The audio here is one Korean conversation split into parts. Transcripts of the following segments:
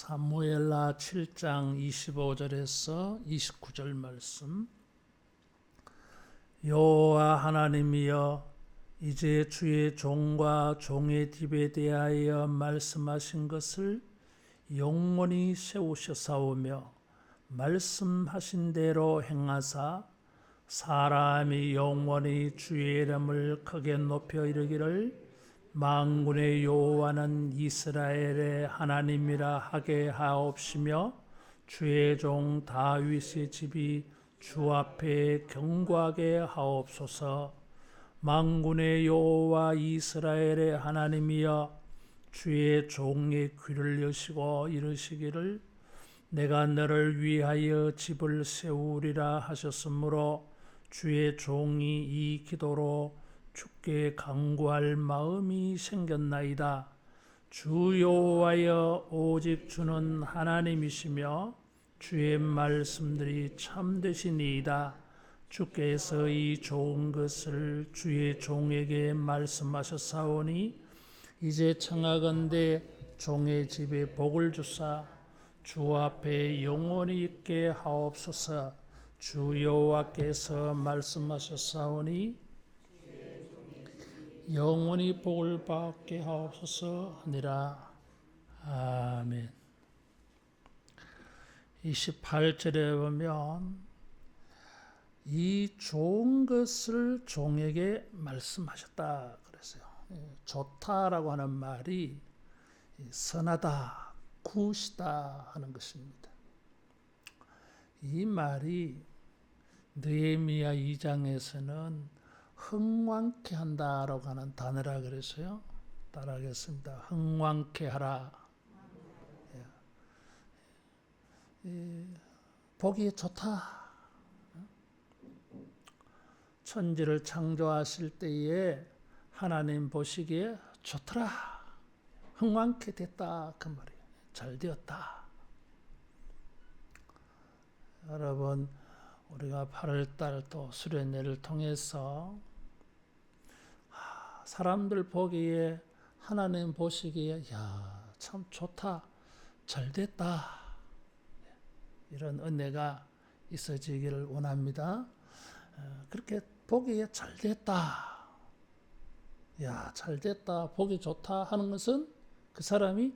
사무엘하 7장 25절에서 29절 말씀. 여호와 하나님이여, 이제 주의 종과 종의 집에 대하여 말씀하신 것을 영원히 세우셨사오며 말씀하신 대로 행하사 사람이 영원히 주의 이름을 크게 높여 이르기를 만군의 여호와는 이스라엘의 하나님이라 하게 하옵시며 주의 종 다윗의 집이 주 앞에 경고하게 하옵소서. 만군의 여호와 이스라엘의 하나님이여, 주의 종의 귀를 여시고 이르시기를 내가 너를 위하여 집을 세우리라 하셨으므로 주의 종이 이 기도로 주께 간구할 마음이 생겼나이다. 주 여호와여, 오직 주는 하나님이시며 주의 말씀들이 참되시니이다. 주께서 이 좋은 것을 주의 종에게 말씀하셨사오니 이제 청하건대 종의 집에 복을 주사 주 앞에 영원히 있게 하옵소서. 주 여호와께서 말씀하셨사오니 영원히 복을 받게 하옵소서 하니라. 아멘. 28절에 보면 이 좋은 것을 종에게 말씀하셨다 그랬어요. 좋다라고 하는 말이 선하다, 굿이다 하는 것입니다. 이 말이 느헤미야 2장에서는 흥왕케 한다라고 하는 단어라 그래서요. 따라하겠습니다. 흥왕케 하라. 보기 좋다. 천지를 창조하실 때에 하나님 보시기에 좋더라. 흥왕케 됐다 그 말이에요. 잘 되었다. 여러분, 우리가 8월달 또 수련회를 통해서 사람들 보기에 하나님 보시기에 야, 참 좋다, 잘 됐다, 이런 은혜가 있어지기를 원합니다. 그렇게 보기에 잘 됐다, 야, 잘 됐다, 보기 좋다 하는 것은 그 사람이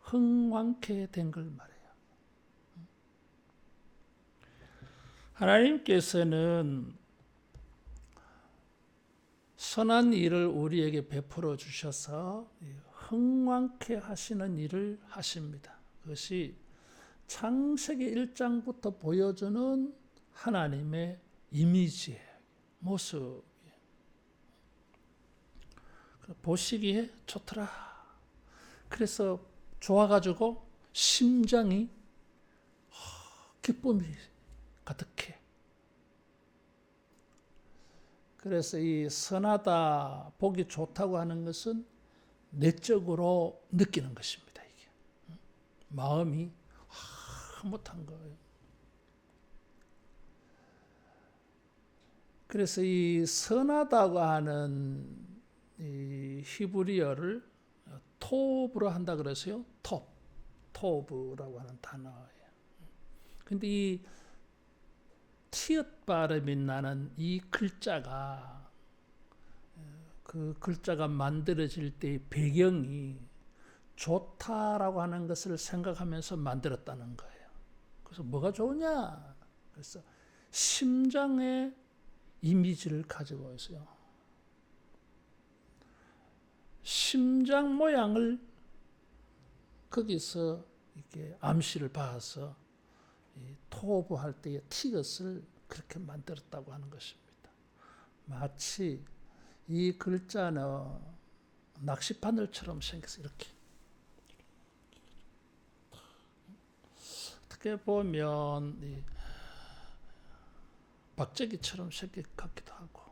흥왕케 된 걸 말해요. 하나님께서는 선한 일을 우리에게 베풀어 주셔서 흥왕케 하시는 일을 하십니다. 그것이 창세기 1장부터 보여주는 하나님의 이미지예요. 모습. 보시기에 좋더라. 그래서 좋아가지고 심장이 기쁨이 가득해. 그래서 이 선하다, 보기 좋다고 하는 것은 내적으로 느끼는 것입니다. 이게 마음이 흐뭇한 거예요. 그래서 이 선하다고 하는 이 히브리어를 톱으로 한다 그래서요. 톱이라고 하는 단어예요. 근데 이 티읕 발음이 나는 이 글자가, 그 글자가 만들어질 때의 배경이 좋다라고 하는 것을 생각하면서 만들었다는 거예요. 그래서 뭐가 좋으냐? 그래서 심장의 이미지를 가지고 있어요. 심장 모양을 거기서 이렇게 암시를 봐서 토부할 때의 티귿을 그렇게 만들었다고 하는 것입니다. 마치 이 글자는 낚시바늘처럼 생겨서 이렇게, 어떻게 보면 박재기처럼 생긴 것 같기도 하고,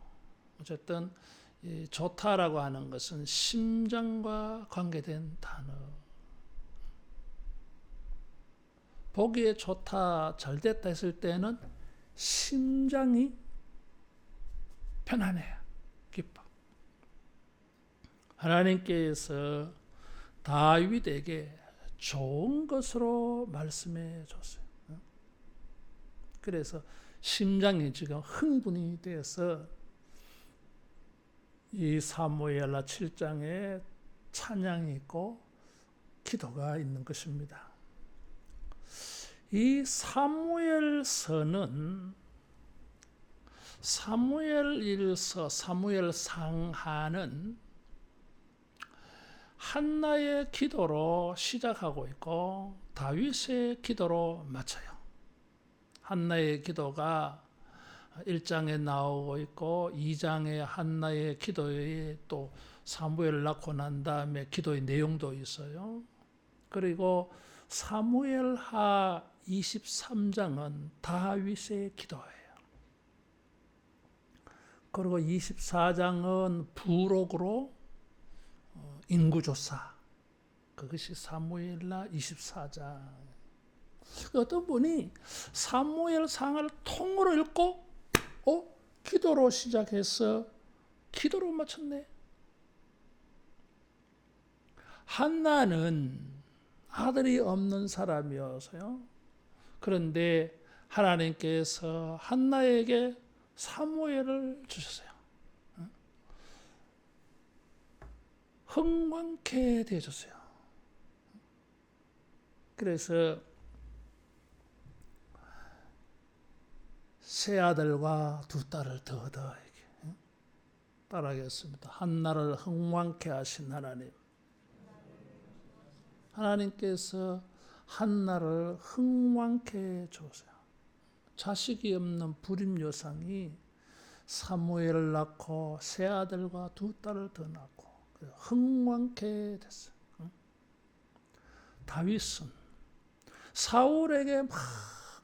어쨌든 좋다라고 하는 것은 심장과 관계된 단어. 보기에 좋다, 잘 됐다 했을 때는 심장이 편안해요. 기뻐. 하나님께서 다윗에게 좋은 것으로 말씀해 줬어요. 그래서 심장이 지금 흥분이 되어서 이 사무엘하 7장에 찬양이 있고 기도가 있는 것입니다. 이 사무엘서는 사무엘일서, 사무엘상하는 한나의 기도로 시작하고 있고 다윗의 기도로 마쳐요. 한나의 기도가 1장에 나오고 있고 2장에 한나의 기도에 또 사무엘을 낳고 난 다음에 기도의 내용도 있어요. 그리고 사무엘하 23장은 다윗의 기도예요. 그리고 24장은 부록으로 인구조사, 그것이 사무엘하 24장. 어떤 분이 사무엘상을 통으로 읽고 기도로 시작해서 기도로 마쳤네. 한나는 아들이 없는 사람이어서요. 그런데 하나님께서 한나에게 사무엘을 주셨어요. 흥왕케 되어줬어요. 그래서 세 아들과 두 딸을 더 따라하겠습니다. 한나를 흥왕케 하신 하나님. 하나님께서 한나를 흥왕케 주었어요. 자식이 없는 불임 여상이 사무엘을 낳고 세 아들과 두 딸을 더 낳고 흥왕케 됐어요. 다윗은 사울에게 막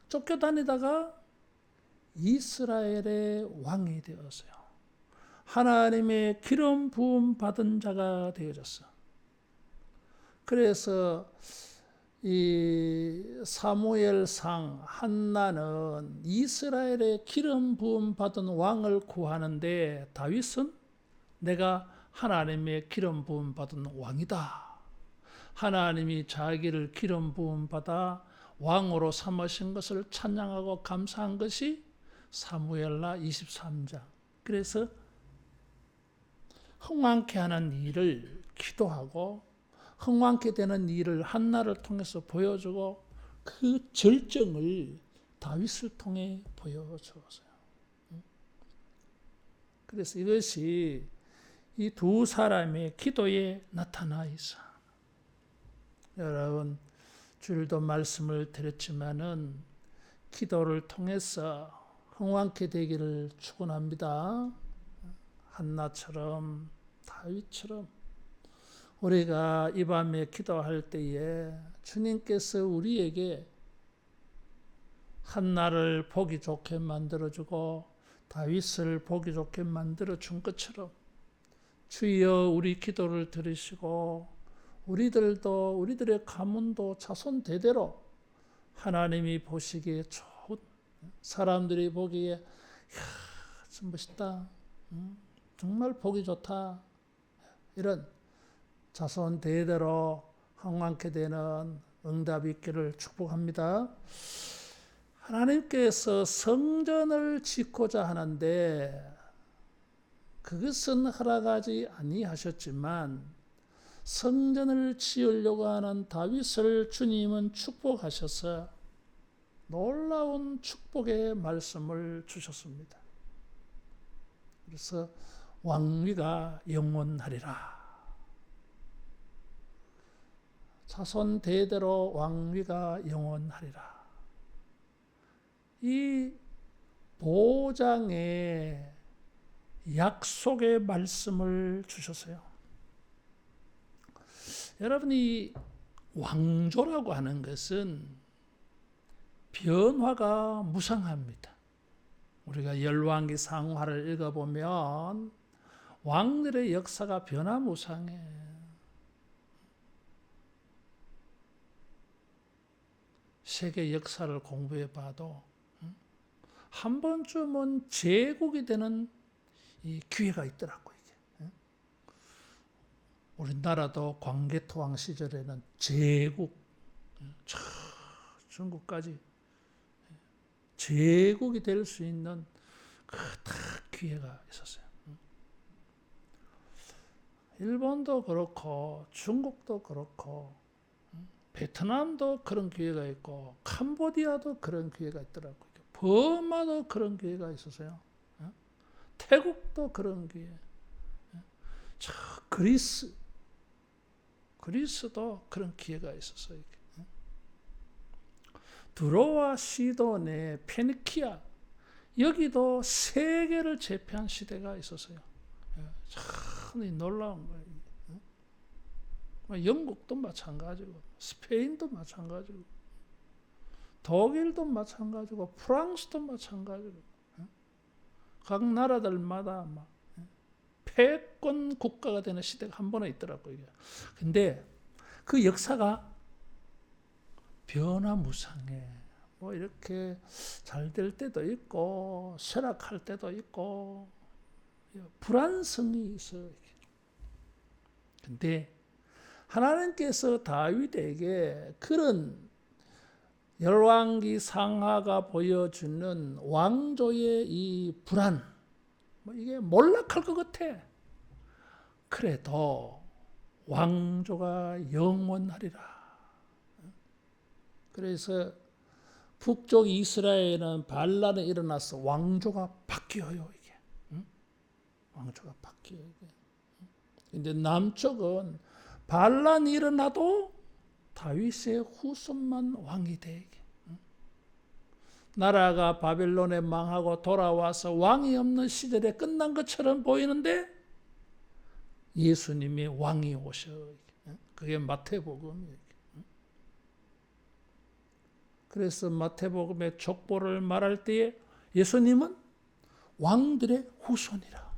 쫓겨다니다가 이스라엘의 왕이 되었어요. 하나님의 기름 부음 받은 자가 되어졌어. 그래서 이 사무엘상 한나는 이스라엘의 기름 부음 받은 왕을 구하는데 다윗은 내가 하나님의 기름 부음 받은 왕이다. 하나님이 자기를 기름 부음 받아 왕으로 삼으신 것을 찬양하고 감사한 것이 사무엘하 23장. 그래서 흥왕케 하는 일을 기도하고 흥왕케 되는 일을 한나를 통해서 보여주고 그 절정을 다윗을 통해 보여주었어요. 그래서 이것이 이 두 사람의 기도에 나타나 있어. 여러분, 주일도 말씀을 드렸지만은 기도를 통해서 흥왕케 되기를 축원합니다. 한나처럼 다윗처럼 우리가 이 밤에 기도할 때에 주님께서 우리에게 한나를 보기 좋게 만들어주고 다윗을 보기 좋게 만들어준 것처럼 주여 우리 기도를 들으시고 우리들도 우리들의 가문도 자손 대대로 하나님이 보시기에 좋은, 사람들이 보기에 참 멋있다, 정말 보기 좋다, 이런 자손 대대로 흥왕케 되는 응답이 있기를 축복합니다. 하나님께서 성전을 짓고자 하는데 그것은 허락하지 아니하셨지만 성전을 지으려고 하는 다윗을 주님은 축복하셔서 놀라운 축복의 말씀을 주셨습니다. 그래서 왕위가 영원하리라. 자손 대대로 왕위가 영원하리라. 이 보장의 약속의 말씀을 주셨어요. 여러분이 왕조라고 하는 것은 변화가 무상합니다. 우리가 열왕기 상하를 읽어보면 왕들의 역사가 변화무상해. 세계 역사를 공부해봐도 한 번쯤은 제국이 되는 이 기회가 있더라고요. 우리나라도 광개토왕 시절에는 제국, 중국까지 제국이 될 수 있는 그 딱 기회가 있었어요. 일본도 그렇고 중국도 그렇고 베트남도 그런 기회가 있고 캄보디아도 그런 기회가 있더라고요. 버마도 그런 기회가 있었어요. 태국도 그런 기회. 그리스도 그런 기회가 있었어요. 두로와 시돈의 페니키아 여기도 세계를 제패한 시대가 있었어요. 참 놀라운 거예요. 영국도 마찬가지고 스페인도 마찬가지고 독일도 마찬가지고 프랑스도 마찬가지고 각 나라들마다 막 패권 국가가 되는 시대가 한 번에 있더라고요. 근데 그 역사가 변화무쌍해. 뭐 이렇게 잘 될 때도 있고 쇠락할 때도 있고 불안성이 있어요. 근데 하나님께서 다윗에게 그런 열왕기 상하가 보여주는 왕조의 이 불안, 이게 몰락할 것 같아. 그래도 왕조가 영원하리라. 그래서 북쪽 이스라엘은 반란이 일어나서 왕조가 바뀌어요. 이게 왕조가 바뀌어요. 근데 남쪽은 반란이 일어나도 다윗의 후손만 왕이 돼. 나라가 바벨론에 망하고 돌아와서 왕이 없는 시절에 끝난 것처럼 보이는데 예수님이 왕이 오셔. 그게 마태복음이에요. 그래서 마태복음의 족보를 말할 때에 예수님은 왕들의 후손이라.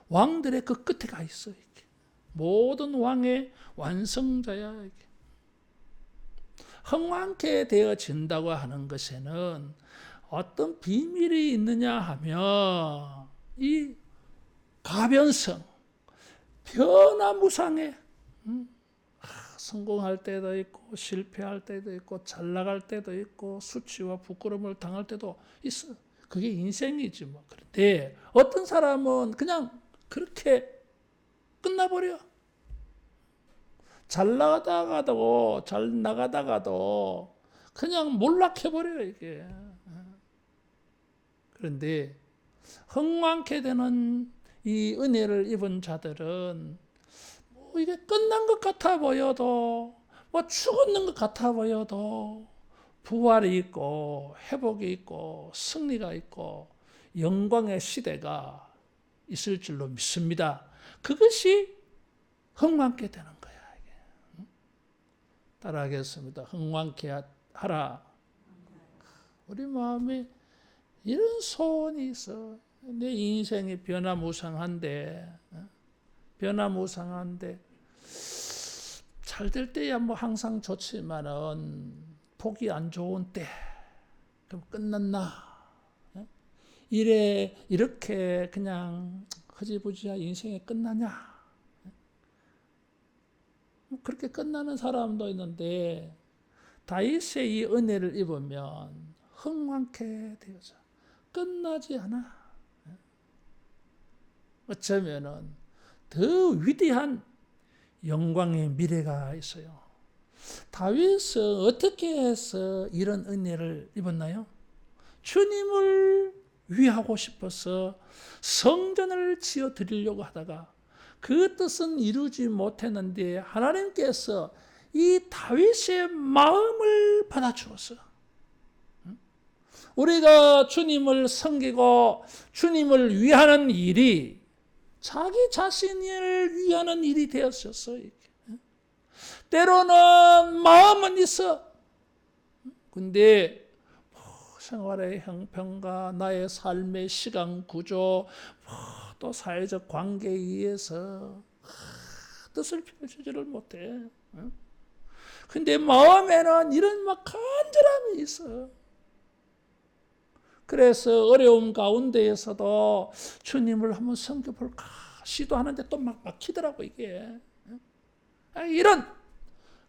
왕들의 그 끝에 가 있어. 모든 왕의 완성자야. 흥왕케 되어진다고 하는 것에는 어떤 비밀이 있느냐 하면 이 가변성, 변화무쌍해. 성공할 때도 있고 실패할 때도 있고 잘 나갈 때도 있고 수치와 부끄러움을 당할 때도 있어. 그게 인생이지 뭐. 그런데 어떤 사람은 그냥 그렇게 끝나버려. 잘 나가다가도 그냥 몰락해버려요, 이게. 그런데 흥왕케 되는 이 은혜를 입은 자들은 뭐 이게 끝난 것 같아 보여도 뭐 죽었는 것 같아 보여도 부활이 있고 회복이 있고 승리가 있고 영광의 시대가 있을 줄로 믿습니다. 그것이 흥왕케 되는 거야. 따라하겠습니다. 흥왕케 하라. 우리 마음에 이런 소원이 있어. 내 인생이 변화무쌍한데 잘 될 때야 뭐 항상 좋지만은 복이 안 좋은 때 그럼 끝났나? 이렇게 그냥 허지부지한 인생이 끝나냐? 그렇게 끝나는 사람도 있는데 다윗의 이 은혜를 입으면 흥왕케 되어져. 끝나지 않아. 어쩌면은 더 위대한 영광의 미래가 있어요. 다윗은 어떻게 해서 이런 은혜를 입었나요? 주님을 위하고 싶어서 성전을 지어 드리려고 하다가 그 뜻은 이루지 못했는데 하나님께서 이 다윗의 마음을 받아주었어. 우리가 주님을 섬기고 주님을 위하는 일이 자기 자신을 위하는 일이 되었었어요. 때로는 마음은 있어. 근데 생활의 형편과 나의 삶의 시간 구조 또 사회적 관계에 의해서 뜻을 펼치지를 못해. 근데 마음에는 이런 막 간절함이 있어. 그래서 어려움 가운데에서도 주님을 한번 섬겨볼까 시도하는데 또 막 막히더라고 이게. 이런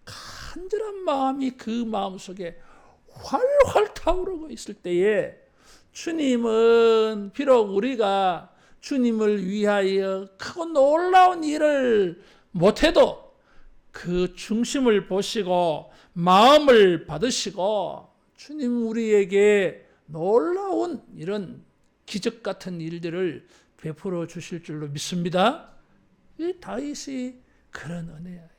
간절한 마음이 그 마음속에 활활 타오르고 있을 때에 주님은 비록 우리가 주님을 위하여 크고 놀라운 일을 못해도 그 중심을 보시고 마음을 받으시고 주님 우리에게 놀라운 이런 기적 같은 일들을 베풀어 주실 줄로 믿습니다. 이 다윗이 그런 은혜야.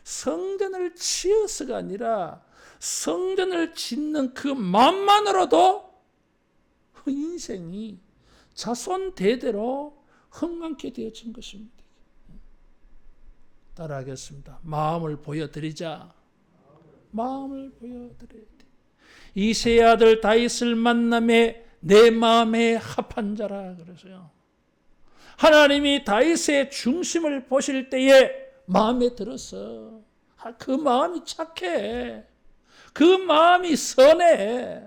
성전을 지어서가 아니라 성전을 짓는 그 마음만으로도 인생이 자손 대대로 흥망케 되어진 것입니다. 따라하겠습니다. 마음을 보여드리자. 마음을 보여드려야 돼. 이세 아들 다윗을 만남에 내 마음에 합한 자라 그래서요. 하나님이 다윗의 중심을 보실 때에 마음에 들어서 그 마음이 착해. 그 마음이 선해.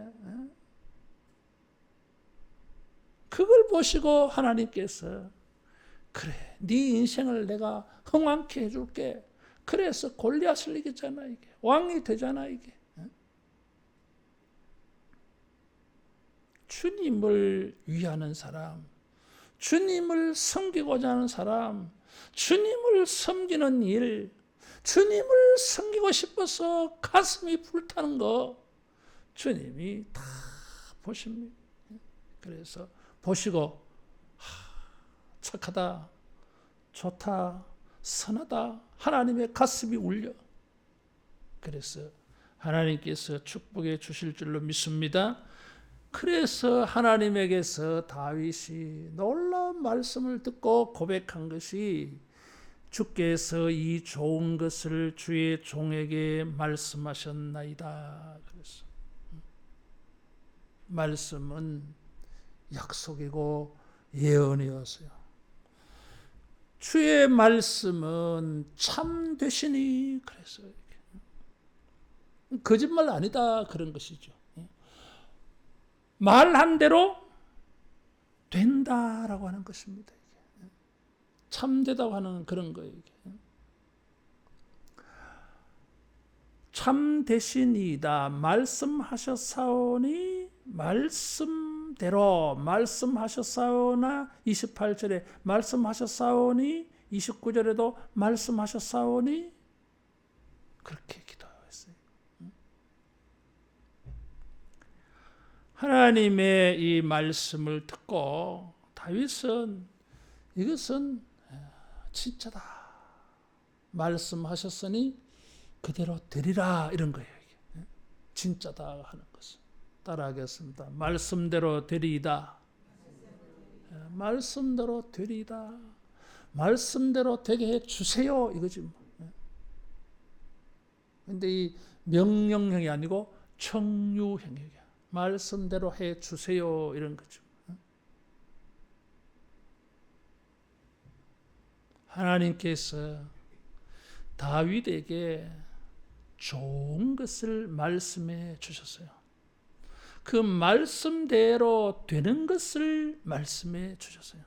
그걸 보시고 하나님께서 그래, 네 인생을 내가 흥왕케 해줄게. 그래서 골리앗을 이겼잖아 이게. 왕이 되잖아 이게. 주님을 위하는 사람, 주님을 섬기고자 하는 사람, 주님을 섬기는 일, 주님을 섬기고 싶어서 가슴이 불타는 거 주님이 다 보십니다. 그래서 보시고 착하다, 좋다, 선하다 하나님의 가슴이 울려. 그래서 하나님께서 축복해 주실 줄로 믿습니다. 그래서 하나님에게서 다윗이 놀라운 말씀을 듣고 고백한 것이 주께서 이 좋은 것을 주의 종에게 말씀하셨나이다. 그래서 말씀은 약속이고 예언이었어요. 주의 말씀은 참 되시니 그래서 거짓말 아니다 그런 것이죠. 말한 대로 된다라고 하는 것입니다. 참되다고 하는 그런 거예요. 참 되시니이다 말씀하셨사오니 말씀대로 말씀하셨사오나 28절에 말씀하셨사오니 29절에도 말씀하셨사오니 그렇게 기도했어요. 하나님의 이 말씀을 듣고 다윗은 이것은 진짜다. 말씀하셨으니 그대로 되리라 이런 거예요. 진짜다 하는 것은. 따라하겠습니다. 말씀대로 되리이다. 말씀대로 되리이다. 말씀대로 되게 해 주세요 이거지. 근데 이 명령형이 아니고 청유형이에요. 말씀대로 해 주세요 이런 거죠. 하나님께서 다윗에게 좋은 것을 말씀해 주셨어요. 그 말씀대로 되는 것을 말씀해 주셨어요.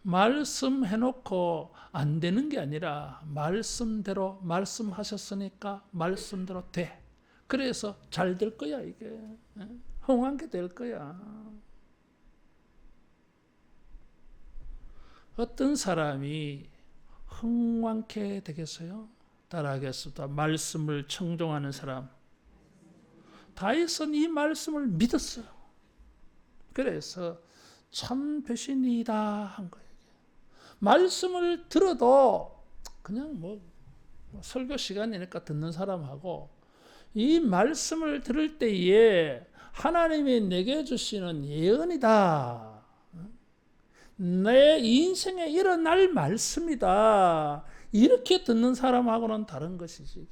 말씀해놓고 안 되는 게 아니라 말씀대로 말씀하셨으니까 말씀대로 돼. 그래서 잘 될 거야 이게. 흥왕게 될 거야. 어떤 사람이 흥왕케 되겠어요? 따라하겠습니다. 말씀을 청종하는 사람. 다윗은 이 말씀을 믿었어요. 그래서 참 배신이다 한 거예요. 말씀을 들어도 그냥 뭐 설교 시간이니까 듣는 사람하고 이 말씀을 들을 때에 하나님이 내게 주시는 예언이다. 내 인생에 일어날 말씀이다. 이렇게 듣는 사람하고는 다른 것이지.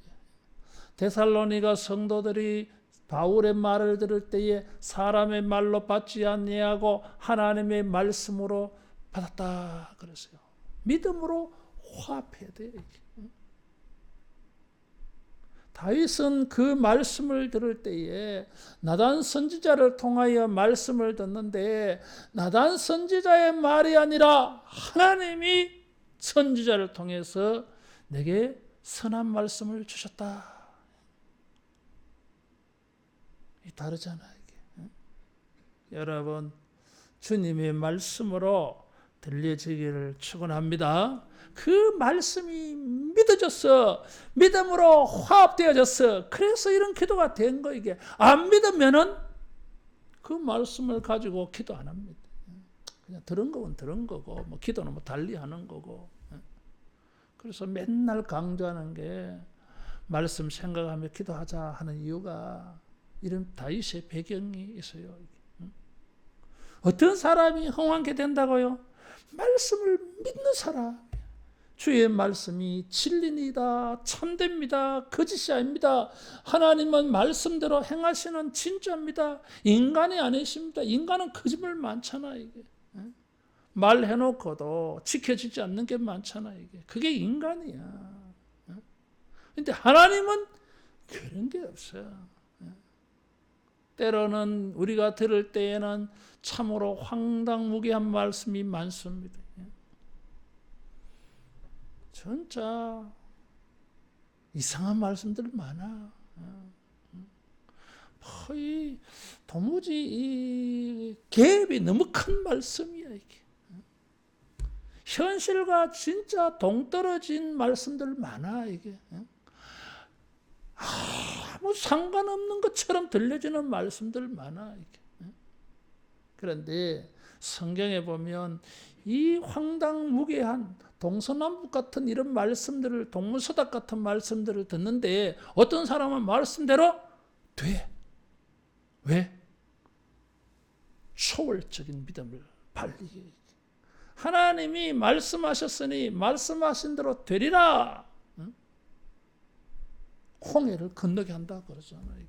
데살로니가 성도들이 바울의 말을 들을 때에 사람의 말로 받지 아니하고 하나님의 말씀으로 받았다 그랬어요. 믿음으로 화합해야 돼. 다윗은 그 말씀을 들을 때에 나단 선지자를 통하여 말씀을 듣는데 나단 선지자의 말이 아니라 하나님이 선지자를 통해서 내게 선한 말씀을 주셨다. 다르잖아 이게. 여러분, 주님의 말씀으로 들려지기를 축원합니다. 그 말씀이 믿어졌어. 믿음으로 화합되어졌어. 그래서 이런 기도가 된 거. 이게 안 믿으면은 그 말씀을 가지고 기도 안 합니다. 그냥 들은 거는 들은 거고, 뭐 기도는 뭐 달리 하는 거고. 그래서 맨날 강조하는 게 말씀 생각하며 기도하자 하는 이유가 이런 다윗의 배경이 있어요. 어떤 사람이 흥왕케 된다고요? 말씀을 믿는 사람. 주의 말씀이 진리니다, 참됩니다, 거짓이 아닙니다. 하나님은 말씀대로 행하시는 진짜입니다. 인간이 아니십니다. 인간은 거짓말 많잖아 이게. 말해놓고도 지켜지지 않는 게 많잖아 이게. 그게 인간이야. 근데 하나님은 그런 게 없어요. 때로는 우리가 들을 때에는 참으로 황당무계한 말씀이 많습니다. 진짜 이상한 말씀들 많아. 도무지 이 갭이 너무 큰 말씀이야 이게. 현실과 진짜 동떨어진 말씀들 많아 이게. 아무 상관없는 것처럼 들려지는 말씀들 많아 이게. 그런데 성경에 보면 이 황당무계한 동서남북 같은 이런 말씀들을, 동문서답 같은 말씀들을 듣는데 어떤 사람은 말씀대로 돼. 왜? 초월적인 믿음을 발휘해. 하나님이 말씀하셨으니 말씀하신 대로 되리라. 홍해를 건너게 한다 그러잖아요. 이게.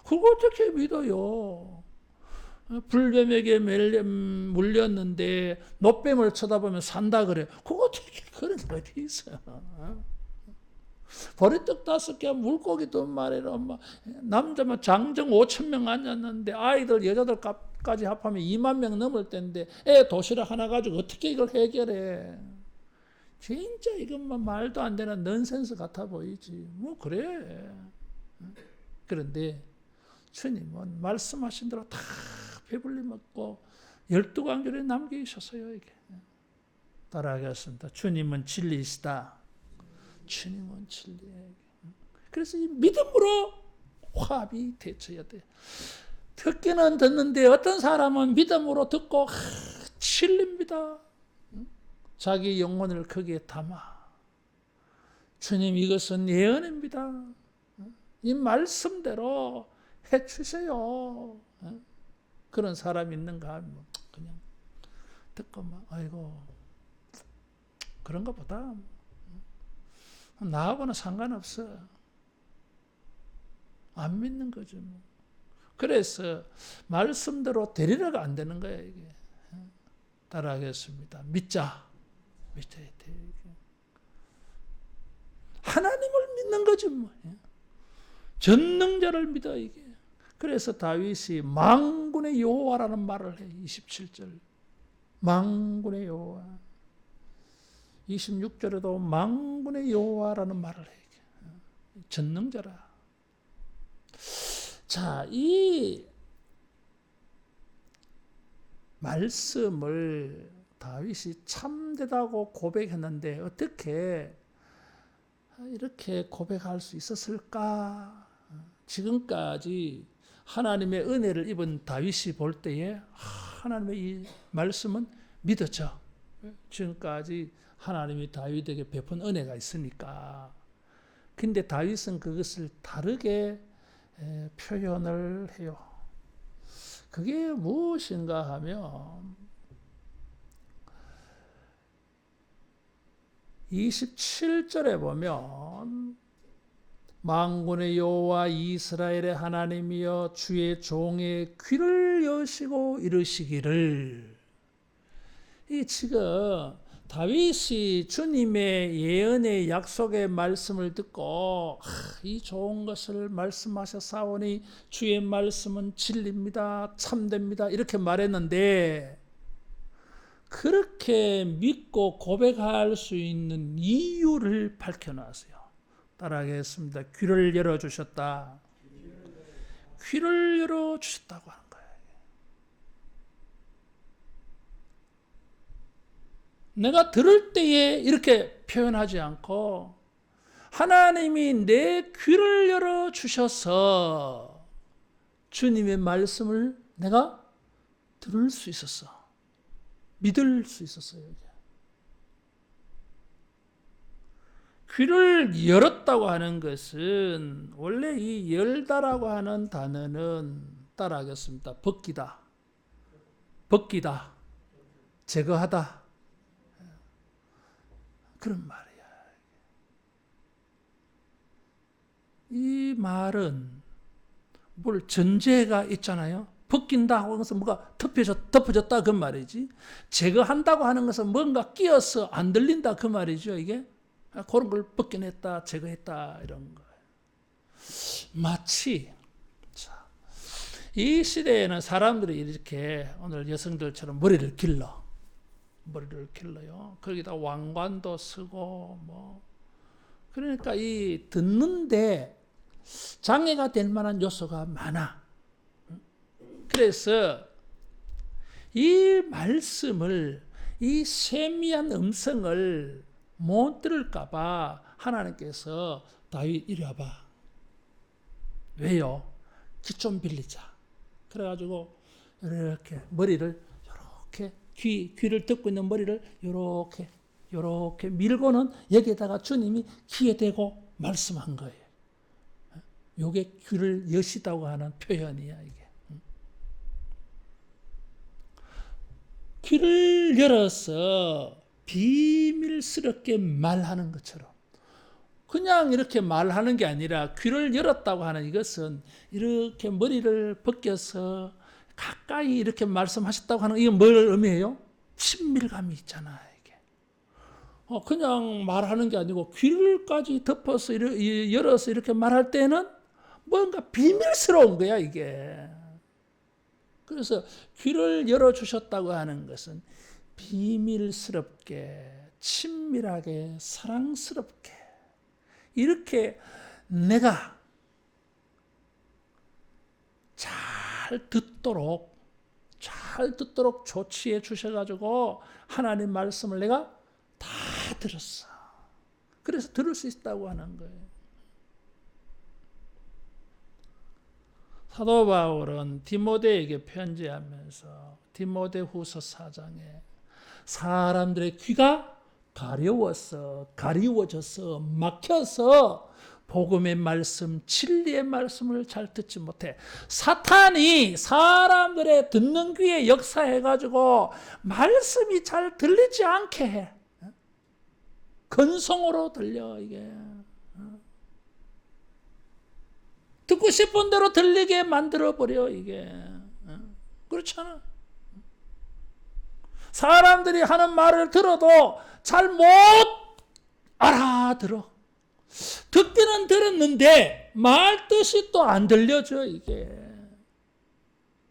그거 어떻게 믿어요? 불뱀에게 물렸는데 노뱀을 쳐다보면 산다 그래. 그거 어떻게 그런 게 어디 있어요? 보리떡 5개 물고기도 말이라 남자만 장정 5,000명 앉았는데 아이들 여자들까지 합하면 2만 명 넘을 텐데 애 도시락 하나 가지고 어떻게 이걸 해결해? 진짜 이것만 말도 안 되는 넌센스 같아 보이지. 뭐 그래. 그런데 주님은 말씀하신 대로 다 배불리 먹고 12광절에 남기셨어요. 이게. 따라하겠습니다. 주님은 진리이시다. 주님은 진리예요. 그래서 이 믿음으로 화합이 되쳐야 돼. 듣기는 듣는데 어떤 사람은 믿음으로 듣고 진리입니다. 자기 영혼을 거기에 담아. 주님 이것은 예언입니다. 이 말씀대로 해주세요. 그런 사람이 있는가 하면 그냥 듣고 막 아이고 그런가 보다. 나하고는 상관없어. 안 믿는 거죠. 그래서 말씀대로 되리라가 안 되는 거야 이게. 따라하겠습니다. 믿자. 믿어야 돼. 하나님을 믿는 거지 뭐. 전능자를 믿어 이게. 그래서 다윗이 만군의 여호와라는 말을 해. 27절. 만군의 여호와. 26절에도 만군의 여호와라는 말을 해. 전능자라. 자, 이 말씀을 다윗이 참되다고 고백했는데 어떻게 이렇게 고백할 수 있었을까? 지금까지 하나님의 은혜를 입은 다윗이 볼 때에 하나님의 이 말씀은 믿어져. 지금까지 하나님이 다윗에게 베푼 은혜가 있으니까. 근데 다윗은 그것을 다르게 표현을 해요. 그게 무엇인가 하면 27절에 보면 만군의 여호와 이스라엘의 하나님이여 주의 종의 귀를 여시고 이르시기를. 이 지금 다윗이 주님의 예언의 약속의 말씀을 듣고 이 좋은 것을 말씀하셨사오니 주의 말씀은 진리입니다. 참됩니다. 이렇게 말했는데 그렇게 믿고 고백할 수 있는 이유를 밝혀놨어요. 따라하겠습니다. 귀를 열어주셨다. 귀를 열어주셨다고 하는 거예요. 내가 들을 때에 이렇게 표현하지 않고 하나님이 내 귀를 열어주셔서 주님의 말씀을 내가 들을 수 있었어. 믿을 수 있었어요. 귀를 열었다고 하는 것은 원래 이 열다라고 하는 단어는 따라하겠습니다. 벗기다, 제거하다 그런 말이야. 이 말은 뭘 전제가 있잖아요. 벗긴다고 하는 것은 뭐가 덮어졌다 그 말이지. 제거한다고 하는 것은 뭔가 끼어서 안 들린다 그 말이죠. 이게 그런 걸 벗겨냈다, 제거했다 이런 거예요. 마치 이 시대에는 사람들이 이렇게 오늘 여성들처럼 머리를 길러요. 거기다 왕관도 쓰고 뭐 그러니까 이 듣는데 장애가 될 만한 요소가 많아. 그래서 이 말씀을, 이 세미한 음성을 못 들을까 봐 하나님께서 다윗 이리 와봐. 왜요? 귀 좀 빌리자. 그래가지고 이렇게 머리를 이렇게 귀를 듣고 있는 머리를 이렇게 밀고는 여기에다가 주님이 귀에 대고 말씀한 거예요. 이게 귀를 여시다고 하는 표현이야 이게. 귀를 열어서 비밀스럽게 말하는 것처럼 그냥 이렇게 말하는 게 아니라 귀를 열었다고 하는 이것은 이렇게 머리를 벗겨서 가까이 이렇게 말씀하셨다고 하는 이건 뭘 의미해요? 친밀감이 있잖아 이게. 그냥 말하는 게 아니고 귀를까지 덮어서 열어서 이렇게 말할 때는 뭔가 비밀스러운 거야 이게. 그래서 귀를 열어주셨다고 하는 것은 비밀스럽게, 친밀하게, 사랑스럽게 이렇게 내가 잘 듣도록 조치해 주셔가지고 하나님 말씀을 내가 다 들었어. 그래서 들을 수 있다고 하는 거예요. 사도 바울은 디모데에게 편지하면서 디모데후서 4장에 사람들의 귀가 가리워져서 막혀서 복음의 말씀, 진리의 말씀을 잘 듣지 못해. 사탄이 사람들의 듣는 귀에 역사해가지고 말씀이 잘 들리지 않게 해. 건성으로 들려 이게. 듣고 싶은 대로 들리게 만들어버려 이게. 그렇잖아. 사람들이 하는 말을 들어도 잘 못 알아들어. 듣기는 들었는데 말 뜻이 또 안 들려져 이게.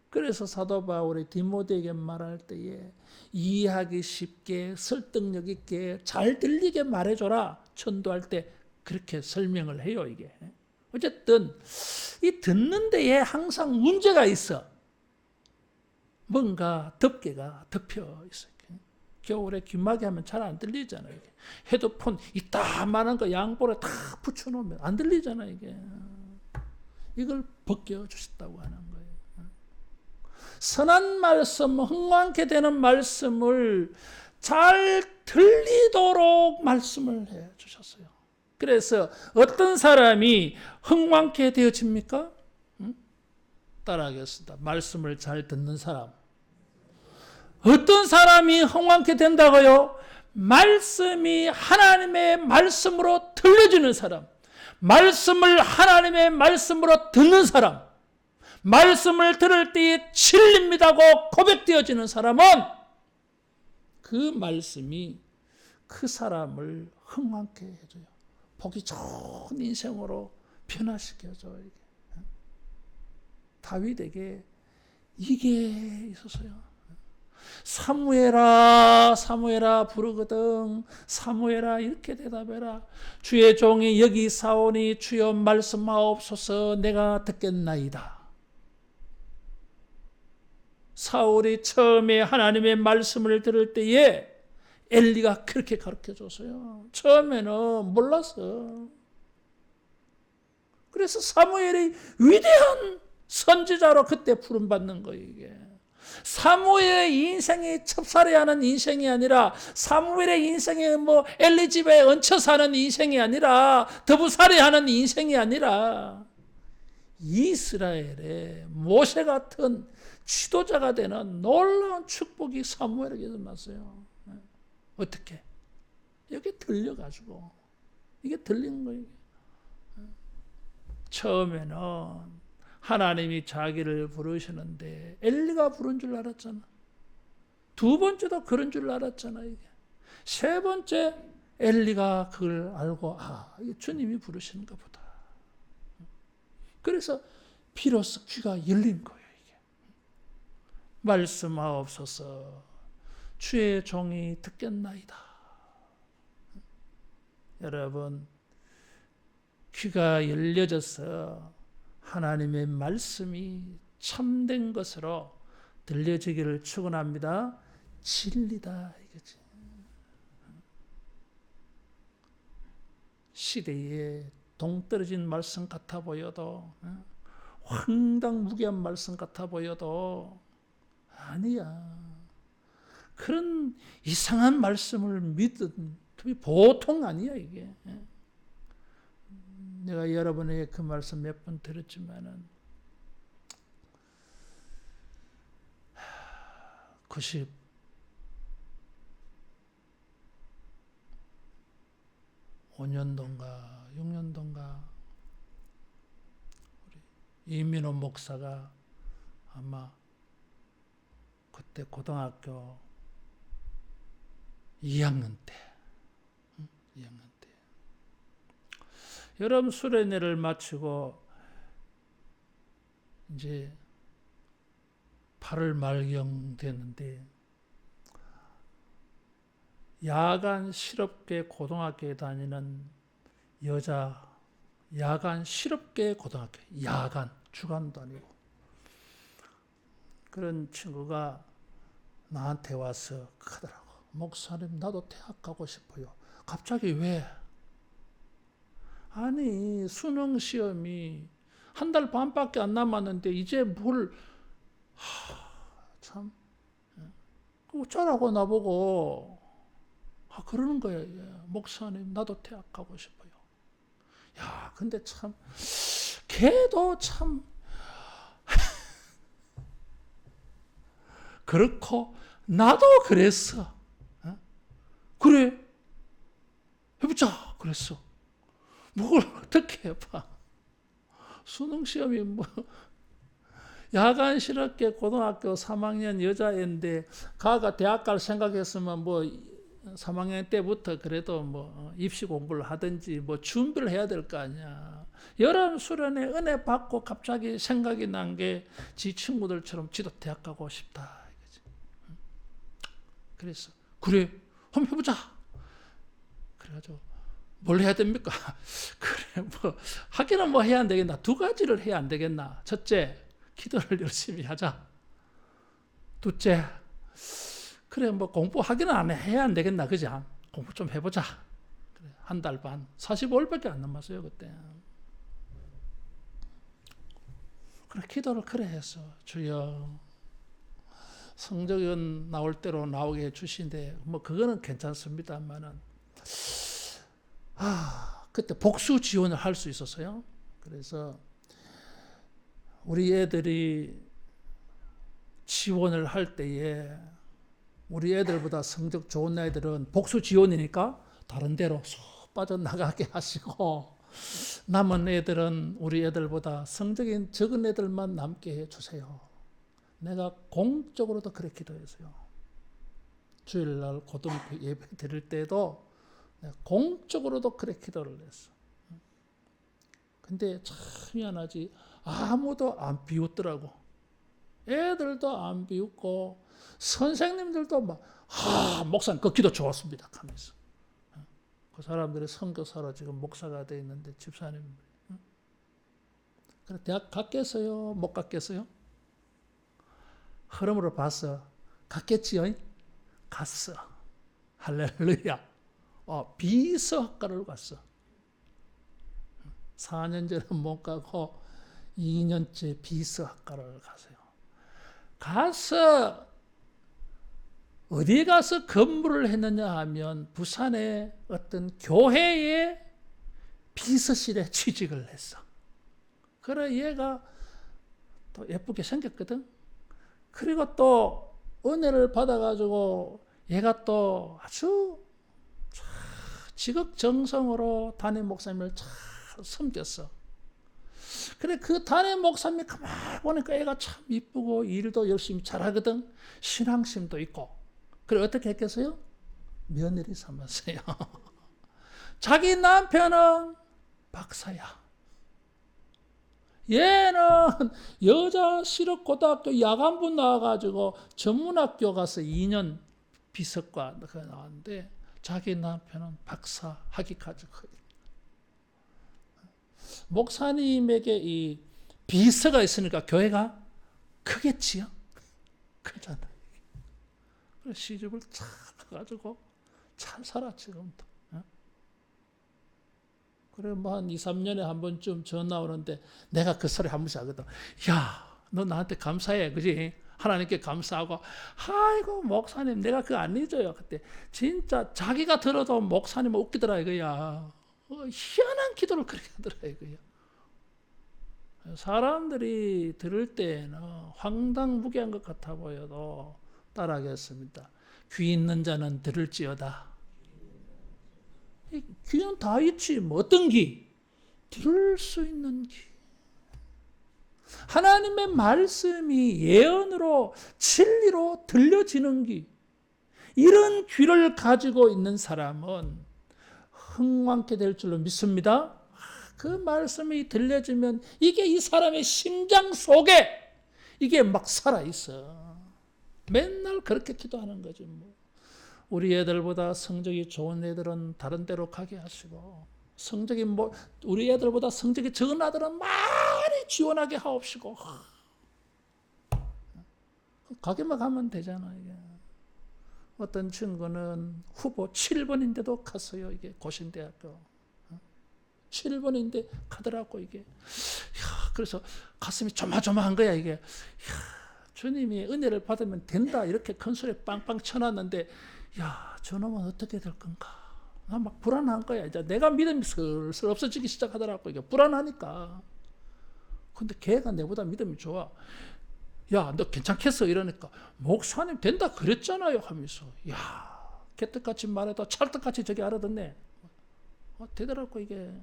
그래서 사도 바울이 디모데에게 말할 때에 이해하기 쉽게 설득력 있게 잘 들리게 말해줘라. 전도할 때 그렇게 설명을 해요 이게. 어쨌든 이 듣는 데에 항상 문제가 있어. 뭔가 덮개가 덮여 있어요. 겨울에 귀마개 하면 잘 안 들리잖아요. 이게. 헤드폰 이따만한 거 양볼에 다 붙여놓으면 안 들리잖아요. 이게. 이걸 벗겨주셨다고 하는 거예요. 선한 말씀, 흥왕케 되는 말씀을 잘 들리도록 말씀을 해주셨어요. 그래서 어떤 사람이 흥왕케 되어집니까? 따라하겠습니다. 말씀을 잘 듣는 사람. 어떤 사람이 흥왕케 된다고요? 말씀이 하나님의 말씀으로 들려주는 사람. 말씀을 하나님의 말씀으로 듣는 사람. 말씀을 들을 때에 진리입니다고 고백되어지는 사람은 그 말씀이 그 사람을 흥왕케 해줘요. 보기 좋은 인생으로 변화시켜줘요. 다윗에게 이게 있었어요. 사무엘아 사무엘아 부르거든. 사무엘아 이렇게 대답해라. 주의 종이 여기 사오니 주여 말씀하옵소서. 내가 듣겠나이다. 사울이 처음에 하나님의 말씀을 들을 때에 엘리가 그렇게 가르쳐줬어요. 처음에는 몰랐어. 그래서 사무엘이 위대한 선지자로 그때 부름받는 거예요. 이게 사무엘의 인생이 첩살해하는 인생이 아니라, 사무엘의 인생이 뭐 엘리 집에 얹혀 사는 인생이 아니라, 더부살이하는 인생이 아니라, 이스라엘의 모세 같은 지도자가 되는 놀라운 축복이 사무엘에게 일어났어요. 어떻게? 여기 들려가지고, 이게 들린 거예요. 처음에는 하나님이 자기를 부르시는데 엘리가 부른 줄 알았잖아. 두 번째도 그런 줄 알았잖아. 이게 세 번째 엘리가 그걸 알고, 이게 주님이 부르시는가 보다. 그래서 비로소 귀가 열린 거예요. 이게 말씀하옵소서. 주의 종이 듣겠나이다. 여러분, 귀가 열려져서 하나님의 말씀이 참된 것으로 들려지기를 축원합니다. 진리다 이거지. 시대에 동떨어진 말씀 같아 보여도, 황당무계한 말씀 같아 보여도 아니야. 그런 이상한 말씀을 믿은 보통 아니야 이게. 내가 여러분에게 그 말씀 몇 번 들었지만은 95년도인가 6년도인가 우리 이민호 목사가 아마 그때 고등학교 2학년 때 여름 수련회를 마치고 이제 8월 말경 됐는데, 야간 실업계 고등학교에 다니는 여자, 야간 실업계 고등학교, 야간, 주간도 아니고, 그런 친구가 나한테 와서 그러더라고. 목사님, 나도 대학 가고 싶어요. 갑자기 왜? 아니, 수능 시험이 한 달 반밖에 안 남았는데 이제 뭘, 참, 어쩌라고 나보고, 그러는 거예요. 목사님, 나도 대학 가고 싶어요. 야, 근데 참, 걔도 참, 그렇고, 나도 그랬어. 그래, 해보자, 그랬어. 뭘 어떻게 해봐. 수능 시험이 뭐 야간 실업계 고등학교 3학년 여자애인데 가가 대학 갈 생각했으면 뭐 3학년 때부터 그래도 뭐 입시 공부를 하든지 뭐 준비를 해야 될 거 아니야. 여름 수련회 은혜 받고 갑자기 생각이 난 게 지 친구들처럼 지도 대학 가고 싶다. 그래서 그래, 한번 해보자. 그래가지고 뭘 해야 됩니까? 그래, 뭐 하기는 뭐 해야 안 되겠나? 두 가지를 해야 안 되겠나? 첫째, 기도를 열심히 하자. 둘째, 그래 뭐 공부하기는 안 해야 안 되겠나? 그지? 공부 좀 해보자. 그래, 한 달 반, 45일밖에 안 남았어요 그때. 그래, 기도를 그래 했어. 주여, 성적은 나올 대로 나오게 해주신데 뭐 그거는 괜찮습니다만은 그때 복수 지원을 할 수 있었어요. 그래서 우리 애들이 지원을 할 때에 우리 애들보다 성적 좋은 애들은 복수 지원이니까 다른 데로 쏙 빠져나가게 하시고, 남은 애들은 우리 애들보다 성적이 적은 애들만 남게 해주세요. 내가 공적으로도 그렇게 기도했어요. 주일날 고등부 예배 드릴 때도 공적으로도 그렇게 기도를 했어. 근데 참 미안하지, 아무도 안 비웃더라고. 애들도 안 비웃고 선생님들도 막 목사님 그 기도 좋았습니다 하면서 그 사람들이 선교사로 지금 목사가 돼 있는데 집사님 그래 대학 갔겠어요? 못 갔겠어요? 흐름으로 봐서 갔겠지요? 갔어. 할렐루야. 비서학과를 갔어. 4년 전에 못 가고 2년째 비서학과를 가세요. 가서 어디에 가서 근무를 했느냐 하면 부산의 어떤 교회의 비서실에 취직을 했어. 그래 얘가 또 예쁘게 생겼거든. 그리고 또 은혜를 받아가지고 얘가 또 아주 지극정성으로 담임 목사님을 잘 섬겼어. 그래 그 담임 목사님이 가만히 보니까 애가 참 이쁘고 일도 열심히 잘하거든. 신앙심도 있고. 그래 어떻게 했겠어요? 며느리 삼았어요. 자기 남편은 박사야. 얘는 여자 실업고등학교 야간부 나와가지고 전문학교 가서 2년 비서과 나왔는데 자기 남편은 박사 학위까지 거의. 목사님에게 이 비서가 있으니까 교회가 크겠지요? 크잖아. 그래서 시집을 잘 가가지고 잘 살아 지금도. 그래 뭐 한 2, 3년에 한 번쯤 전화 오는데 내가 그 소리 한 번씩 하거든. 야, 너 나한테 감사해, 그지? 하나님께 감사하고 아이고 목사님 내가 그거 안 잊어요. 그때 진짜 자기가 들어도 목사님은 웃기더라 이거야. 희한한 기도를 그렇게 하더라 이거야. 사람들이 들을 때에는 황당무계한 것 같아 보여도 따라하겠습니다. 귀 있는 자는 들을지어다. 귀는 다 있지. 뭐 어떤 귀? 들을 수 있는 귀. 하나님의 말씀이 예언으로 진리로 들려지는 귀. 이런 귀를 가지고 있는 사람은 흥왕케 될 줄로 믿습니다. 그 말씀이 들려지면 이게 이 사람의 심장 속에 이게 막 살아있어. 맨날 그렇게 기도하는 거지 뭐. 우리 애들보다 성적이 좋은 애들은 다른 데로 가게 하시고 성적이 우리 애들보다 성적이 적은 아들은 많이 지원하게 하옵시고 가게만 가면 되잖아 이게. 어떤 친구는 후보 7번인데도 갔어요. 이게 고신대학교 7번인데 가더라고 이게. 그래서 가슴이 조마조마한 거야 이게. 주님이 은혜를 받으면 된다 이렇게 큰 소리 빵빵 쳐놨는데 야, 저놈은 어떻게 될 건가? 나 막 불안한 거야. 이제 내가 믿음이 슬슬 없어지기 시작하더라고. 이게 불안하니까. 근데 걔가 내보다 믿음이 좋아. 야, 너 괜찮겠어? 이러니까 목사님 된다 그랬잖아요 하면서 야, 개떡같이 말해도 찰떡같이 저기 알아듣네. 되더라고 이게.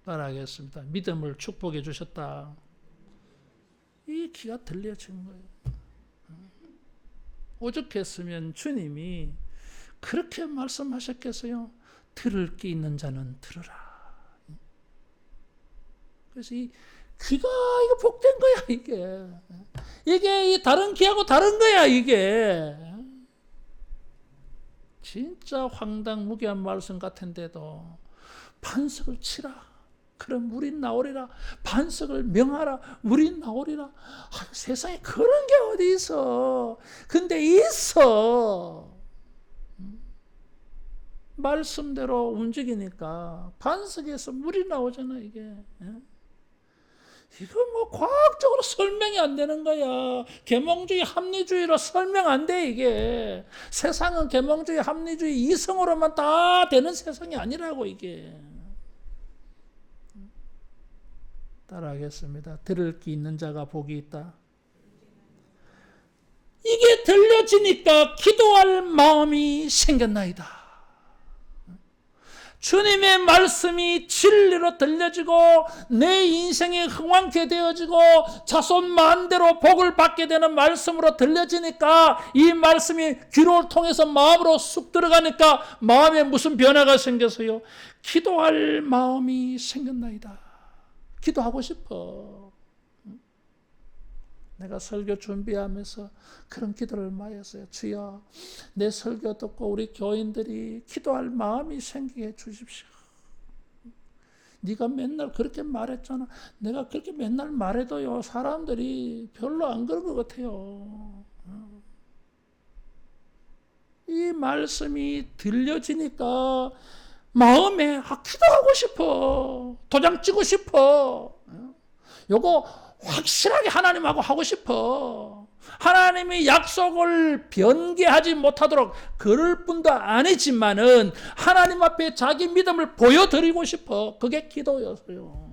따라하겠습니다. 믿음을 축복해 주셨다. 이 귀가 들려진 거예요. 오죽했으면 주님이 그렇게 말씀하셨겠어요? 들을 게 있는 자는 들으라. 그래서 이 귀가 이거 복된 거야 이게. 이게 다른 귀하고 다른 거야 이게. 진짜 황당무계한 말씀 같은데도 반석을 치라. 그럼 물이 나오리라. 반석을 명하라. 물이 나오리라. 세상에 그런 게 어디 있어. 근데 있어. 말씀대로 움직이니까 반석에서 물이 나오잖아 이게. 이거 뭐 과학적으로 설명이 안 되는 거야. 계몽주의 합리주의로 설명 안 돼 이게. 세상은 계몽주의 합리주의 이성으로만 다 되는 세상이 아니라고 이게. 따라하겠습니다. 들을 귀 있는 자가 복이 있다. 이게 들려지니까 기도할 마음이 생겼나이다. 주님의 말씀이 진리로 들려지고 내 인생이 흥왕케 되어지고 자손 만대로 복을 받게 되는 말씀으로 들려지니까 이 말씀이 귀를 통해서 마음으로 쑥 들어가니까 마음에 무슨 변화가 생겼어요? 기도할 마음이 생겼나이다. 기도하고 싶어. 내가 설교 준비하면서 그런 기도를 많이 했어요. 주여, 내 설교 듣고 우리 교인들이 기도할 마음이 생기게 해주십시오. 네가 맨날 그렇게 말했잖아. 내가 그렇게 맨날 말해도요, 사람들이 별로 안 그런 것 같아요. 이 말씀이 들려지니까 마음에 기도하고 싶어. 도장 찍고 싶어. 요거 확실하게 하나님하고 하고 싶어. 하나님이 약속을 변개하지 못하도록 그럴 뿐도 아니지만은 하나님 앞에 자기 믿음을 보여드리고 싶어. 그게 기도였어요.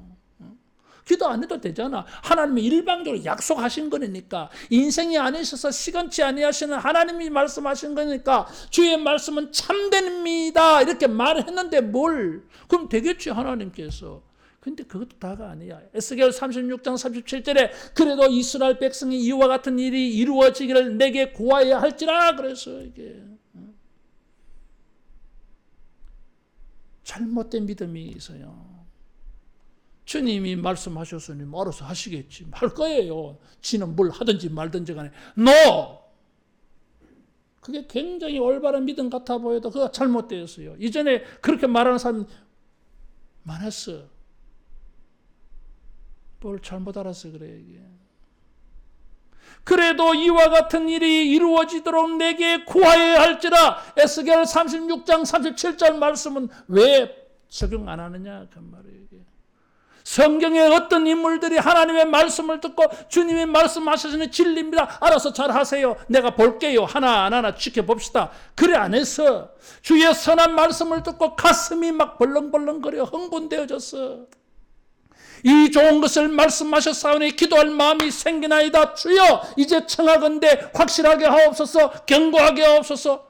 기도 안 해도 되잖아. 하나님이 일방적으로 약속하신 거니까. 인생이 아니셔서 시간치 아니하시는 하나님이 말씀하신 거니까 주의 말씀은 참됩니다. 이렇게 말했는데 뭘? 그럼 되겠지, 하나님께서. 근데 그것도 다가 아니야. 에스겔 36장 37절에 그래도 이스라엘 백성이 이와 같은 일이 이루어지기를 내게 구하여야 할지라 그래서 이게 잘못된 믿음이 있어요. 주님이 말씀하셨으니 알아서 하시겠지. 할 거예요. 지는 뭘 하든지 말든지 간에. No! 그게 굉장히 올바른 믿음 같아 보여도 그거 잘못되었어요. 이전에 그렇게 말하는 사람 많았어. 뭘 잘못 알아서 그래 이게. 그래도 이와 같은 일이 이루어지도록 내게 구하여야 할지라. 에스겔 36장 37절 말씀은 왜 적용 안 하느냐 그 말이에요. 이게. 성경에 어떤 인물들이 하나님의 말씀을 듣고 주님이 말씀하시는 진리입니다. 알아서 잘 하세요. 내가 볼게요. 하나하나 지켜봅시다. 그래 안 해서 주의 선한 말씀을 듣고 가슴이 막 벌렁벌렁거려 흥분되어졌어. 이 좋은 것을 말씀하셨사오니 기도할 마음이 생기나이다. 주여 이제 청하건대 확실하게 하옵소서. 경고하게 하옵소서.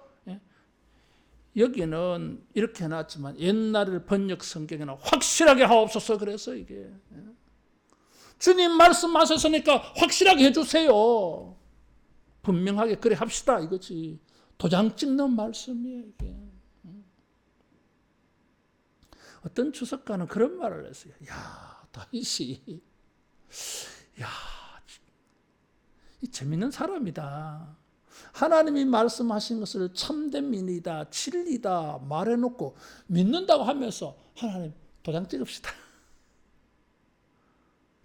여기는 이렇게 해놨지만 옛날 번역 성경에는 확실하게 하옵소서 그래서 이게 주님 말씀하셨으니까 확실하게 해주세요. 분명하게 그래 합시다 이거지. 도장 찍는 말씀이에요 이게. 어떤 주석가는 그런 말을 했어요. 야 다윗이 이 재밌는 사람이다. 하나님이 말씀하신 것을 참된 민이다, 진리다 말해놓고 믿는다고 하면서 하나님 도장 찍읍시다.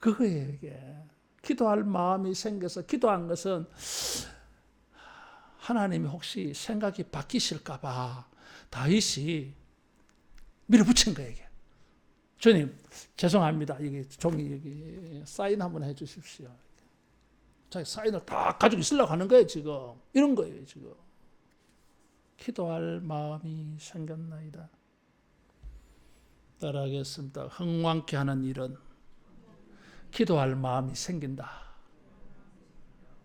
그거예요 이게. 기도할 마음이 생겨서 기도한 것은 하나님이 혹시 생각이 바뀌실까 봐 다윗이 밀어붙인 거예요 이게. 주님 죄송합니다. 이게 종이 여기 사인 한번 해주십시오. 자기 사인을 다 가지고 있으려고 하는 거예요 지금. 이런 거예요 지금. 기도할 마음이 생겼나이다. 따라하겠습니다. 흥왕케 하는 일은 기도할 마음이 생긴다.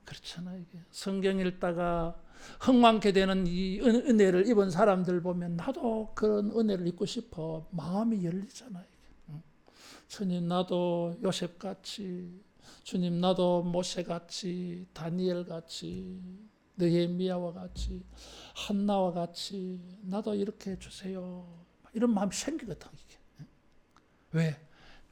그렇잖아요 이게. 성경 읽다가 흥왕케 되는 이 은혜를 입은 사람들 보면 나도 그런 은혜를 입고 싶어. 마음이 열리잖아요. 주님 나도 요셉같이, 주님 나도 모세같이, 다니엘같이, 느헤미야와 같이, 한나와 같이 나도 이렇게 해주세요. 이런 마음이 생기거든 이게. 왜?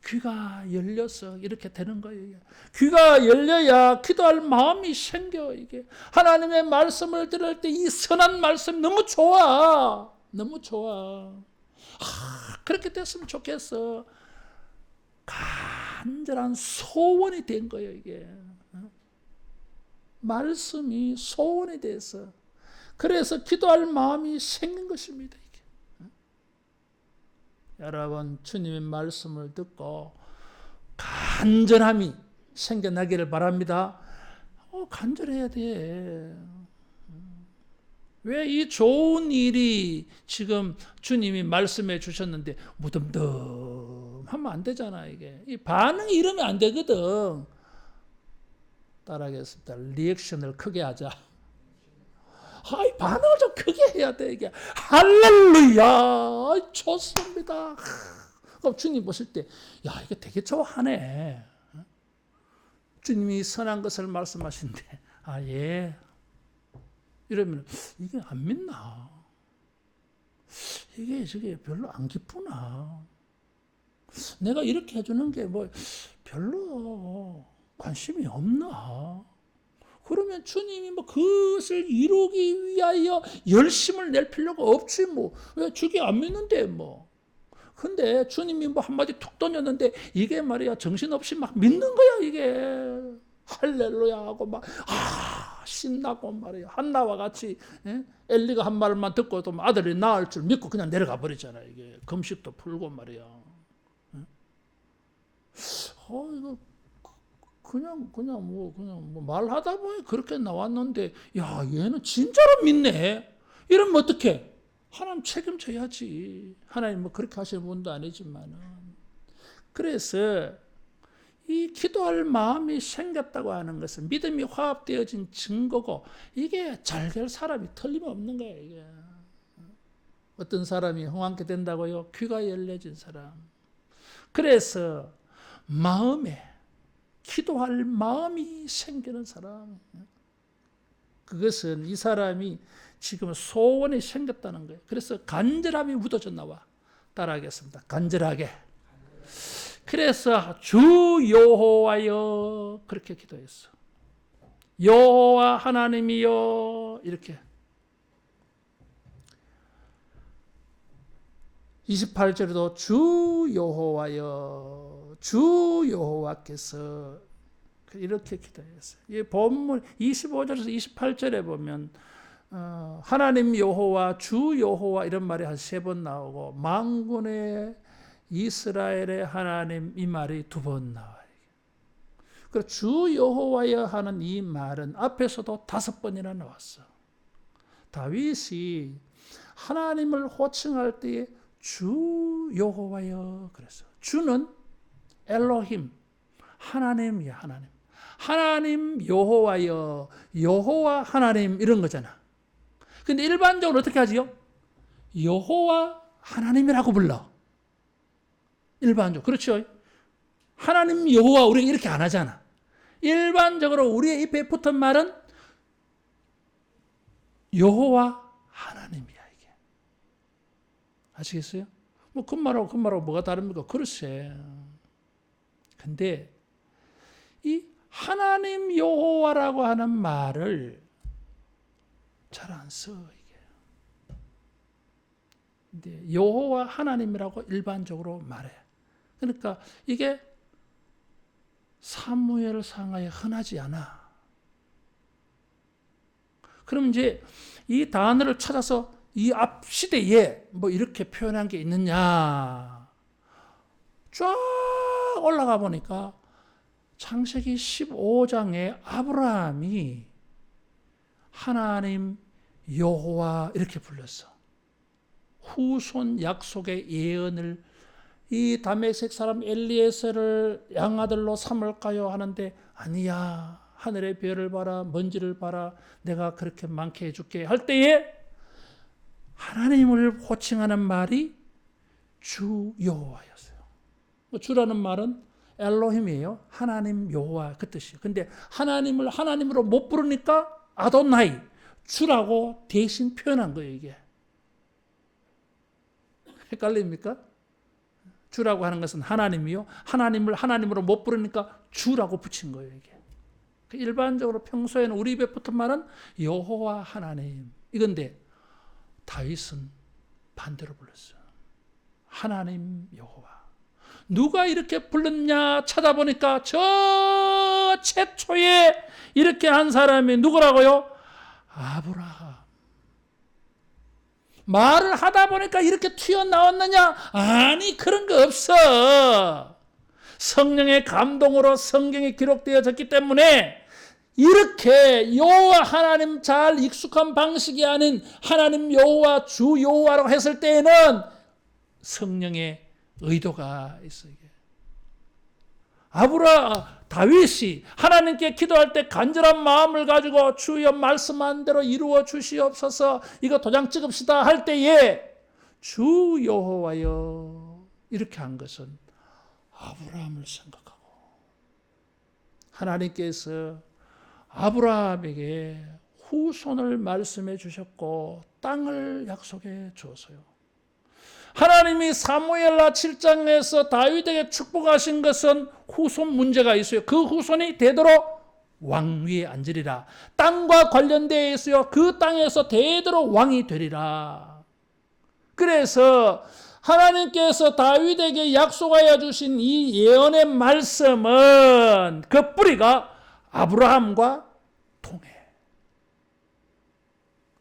귀가 열려서 이렇게 되는 거예요. 귀가 열려야 기도할 마음이 생겨 이게. 하나님의 말씀을 들을 때 이 선한 말씀 너무 좋아. 너무 좋아. 그렇게 됐으면 좋겠어. 간절한 소원이 된 거예요 이게. 말씀이 소원이 돼서 그래서 기도할 마음이 생긴 것입니다 이게. 여러분 주님의 말씀을 듣고 간절함이 생겨나기를 바랍니다. 간절해야 돼. 왜 이 좋은 일이 지금 주님이 말씀해 주셨는데 무덤덤하면 안 되잖아 이게. 이 반응이 이러면 안 되거든. 따라하겠습니다. 리액션을 크게 하자. 이 반응을 좀 크게 해야 돼 이게. 할렐루야 좋습니다. 그럼 주님 보실 때 야 이게 되게 좋아하네. 주님이 선한 것을 말씀하신데 예. 이러면 이게 안 믿나? 이게 저게 별로 안 기쁘나? 내가 이렇게 해주는 게 뭐 별로 관심이 없나? 그러면 주님이 뭐 그것을 이루기 위하여 열심을 낼 필요가 없지 뭐. 왜 주기 안 믿는데 뭐. 근데 주님이 뭐 한마디 툭 던졌는데 이게 말이야 정신없이 막 믿는 거야 이게. 할렐루야 하고 막 신나고 말이야. 한나와 같이 엘리가 한 말만 듣고도 아들이 낳을 줄 믿고 그냥 내려가 버리잖아 이게. 금식도 풀고 말이야. 이거 그냥 뭐 말하다 보니 그렇게 나왔는데 야 얘는 진짜로 믿네. 이러면 어떡해? 하나님 책임져야지. 하나님 뭐 그렇게 하시는 분도 아니지만은. 그래서 이 기도할 마음이 생겼다고 하는 것은 믿음이 화합되어진 증거고 이게 잘 될 사람이 틀림없는 거예요. 이게. 어떤 사람이 흥황케 된다고요? 귀가 열려진 사람. 그래서 마음에 기도할 마음이 생기는 사람. 그것은 이 사람이 지금 소원이 생겼다는 거예요. 그래서 간절함이 묻어져 나와. 따라하겠습니다. 간절하게. 그래서 주 여호와여 그렇게 기도했어. 여호와 하나님이여 이렇게. 28절에도 주 여호와여 주 여호와께서 이렇게 기도했어요. 이 본문 25절에서 28절에 보면 하나님 여호와 주 여호와 이런 말이 한 3번 나오고 만군의 이스라엘의 하나님 이 말이 2번 나와요. 그리고 주 여호와여 하는 이 말은 앞에서도 5번이나 나왔어. 다윗이 하나님을 호칭할 때에 주 여호와여 그랬어. 주는 엘로힘 하나님이야. 하나님. 하나님 여호와여 여호와 하나님 이런 거잖아. 근데 일반적으로 어떻게 하지요? 여호와 하나님이라고 불러. 일반적으로. 그렇죠? 하나님 여호와 우리가 이렇게 안 하잖아. 일반적으로 우리의 입에 붙은 말은 여호와 하나님이야 이게. 아시겠어요? 뭐 그 말하고 뭐가 다릅니까? 그렇지. 근데 이 하나님 여호와라고 하는 말을 잘 안 써 이게. 근데 여호와 하나님이라고 일반적으로 말해. 그러니까 이게 사무엘상하에 흔하지 않아. 그럼 이제 이 단어를 찾아서 이 앞 시대에 뭐 이렇게 표현한 게 있느냐. 쫙 올라가 보니까 창세기 15장에 아브라함이 하나님 여호와 이렇게 불렀어. 후손 약속의 예언을 이 다메섹 사람 엘리에셀을 양아들로 삼을까요 하는데 아니야. 하늘의 별을 봐라 먼지를 봐라 내가 그렇게 많게 해줄게 할 때에 하나님을 호칭하는 말이 주 여호와였어요. 주라는 말은 엘로힘이에요. 하나님 여호와 그 뜻이에요. 근데 하나님을 하나님으로 못 부르니까 아도나이 주라고 대신 표현한 거예요. 이게 헷갈립니까? 주라고 하는 것은 하나님이요. 하나님을 하나님으로 못 부르니까 주라고 붙인 거예요. 이게 일반적으로 평소에는 우리 입에 붙은 말은 여호와 하나님 이건데 다윗은 반대로 불렀어요. 하나님 여호와. 누가 이렇게 불렀냐 찾아보니까 저 최초에 이렇게 한 사람이 누구라고요? 아브라함. 말을 하다 보니까 이렇게 튀어나왔느냐? 아니 그런 거 없어. 성령의 감동으로 성경에 기록되어졌기 때문에 이렇게 여호와 하나님 잘 익숙한 방식이 아닌 하나님 여호와 주 여호와라고 했을 때에는 성령의 의도가 있어요. 다윗이 하나님께 기도할 때 간절한 마음을 가지고 주여 말씀한 대로 이루어 주시옵소서 이거 도장 찍읍시다 할 때에 주 여호와여 이렇게 한 것은 아브라함을 생각하고 하나님께서 아브라함에게 후손을 말씀해 주셨고 땅을 약속해 주었어요. 하나님이 사무엘하 7장에서 다윗에게 축복하신 것은 후손 문제가 있어요. 그 후손이 되도록 왕 위에 앉으리라. 땅과 관련되어 있어요. 그 땅에서 대대로 왕이 되리라. 그래서 하나님께서 다윗에게 약속하여 주신 이 예언의 말씀은 그 뿌리가 아브라함과 통해.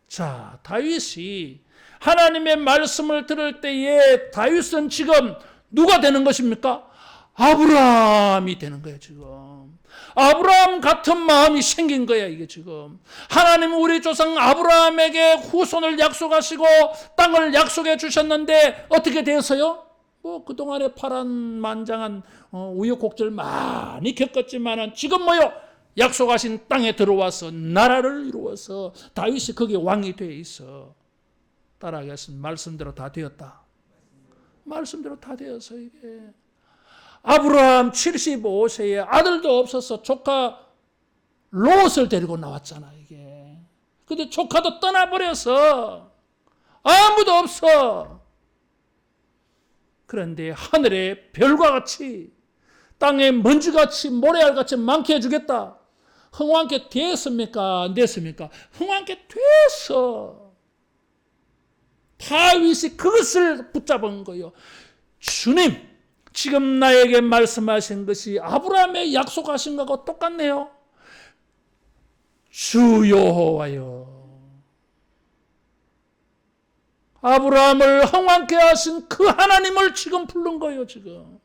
자, 다윗이 하나님의 말씀을 들을 때에 다윗은 지금 누가 되는 것입니까? 아브라함이 되는 거예요, 지금. 아브라함 같은 마음이 생긴 거야, 이게 지금. 하나님은 우리 조상 아브라함에게 후손을 약속하시고 땅을 약속해 주셨는데 어떻게 되었어요? 그동안에 파란만장한 우여곡절 많이 겪었지만은 지금 뭐요? 약속하신 땅에 들어와서 나라를 이루어서 다윗이 거기에 왕이 돼 있어. 따라하겠습니다. 말씀대로 다 되었다. 말씀대로 다 되어서 이게. 아브라함 75세에 아들도 없어서 조카 롯을 데리고 나왔잖아, 이게. 근데 조카도 떠나버려서 아무도 없어. 그런데 하늘의 별과 같이 땅에 먼지같이 모래알같이 많게 해주겠다. 흥왕케 됐습니까? 안 됐습니까? 흥왕케 됐어. 다윗이 그것을 붙잡은 거예요. 주님, 지금 나에게 말씀하신 것이 아브라함의 약속하신 것과 똑같네요. 주 여호와여, 아브라함을 흥왕케 하신 그 하나님을 지금 부른 거예요, 지금.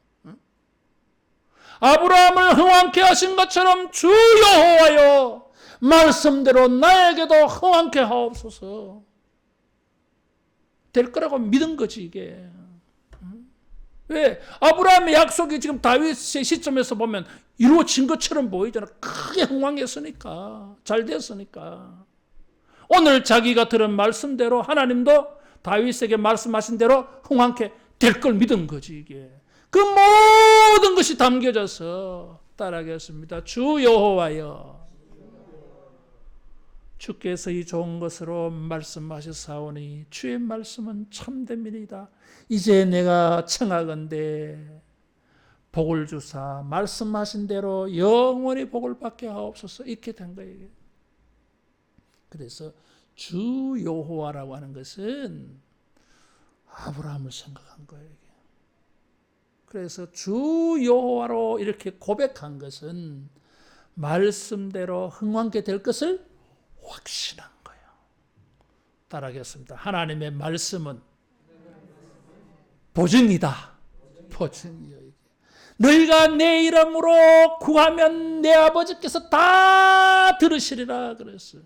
아브라함을 흥왕케 하신 것처럼 주 여호와여, 말씀대로 나에게도 흥왕케 하옵소서. 될 거라고 믿은 거지, 이게. 왜? 아브라함의 약속이 지금 다윗의 시점에서 보면 이루어진 것처럼 보이잖아. 크게 흥왕했으니까. 잘 됐으니까. 오늘 자기가 들은 말씀대로 하나님도 다윗에게 말씀하신 대로 흥왕케 될 걸 믿은 거지, 이게. 그 모든 것이 담겨져서 따라하겠습니다. 주 여호와여, 주께서 이 좋은 것으로 말씀하셨사오니 주의 말씀은 참됨이니이다. 이제 내가 청하건대 복을 주사 말씀하신 대로 영원히 복을 받게 하옵소서. 이렇게 된 거예요. 그래서 주 여호와라고 하는 것은 아브라함을 생각한 거예요. 그래서 주 여호와로 이렇게 고백한 것은 말씀대로 흥왕케 될 것을 확신한 거예요. 따라하겠습니다. 하나님의 말씀은 보증이다. 보증이요. 너희가 내 이름으로 구하면 내 아버지께서 다 들으시리라 그랬어요.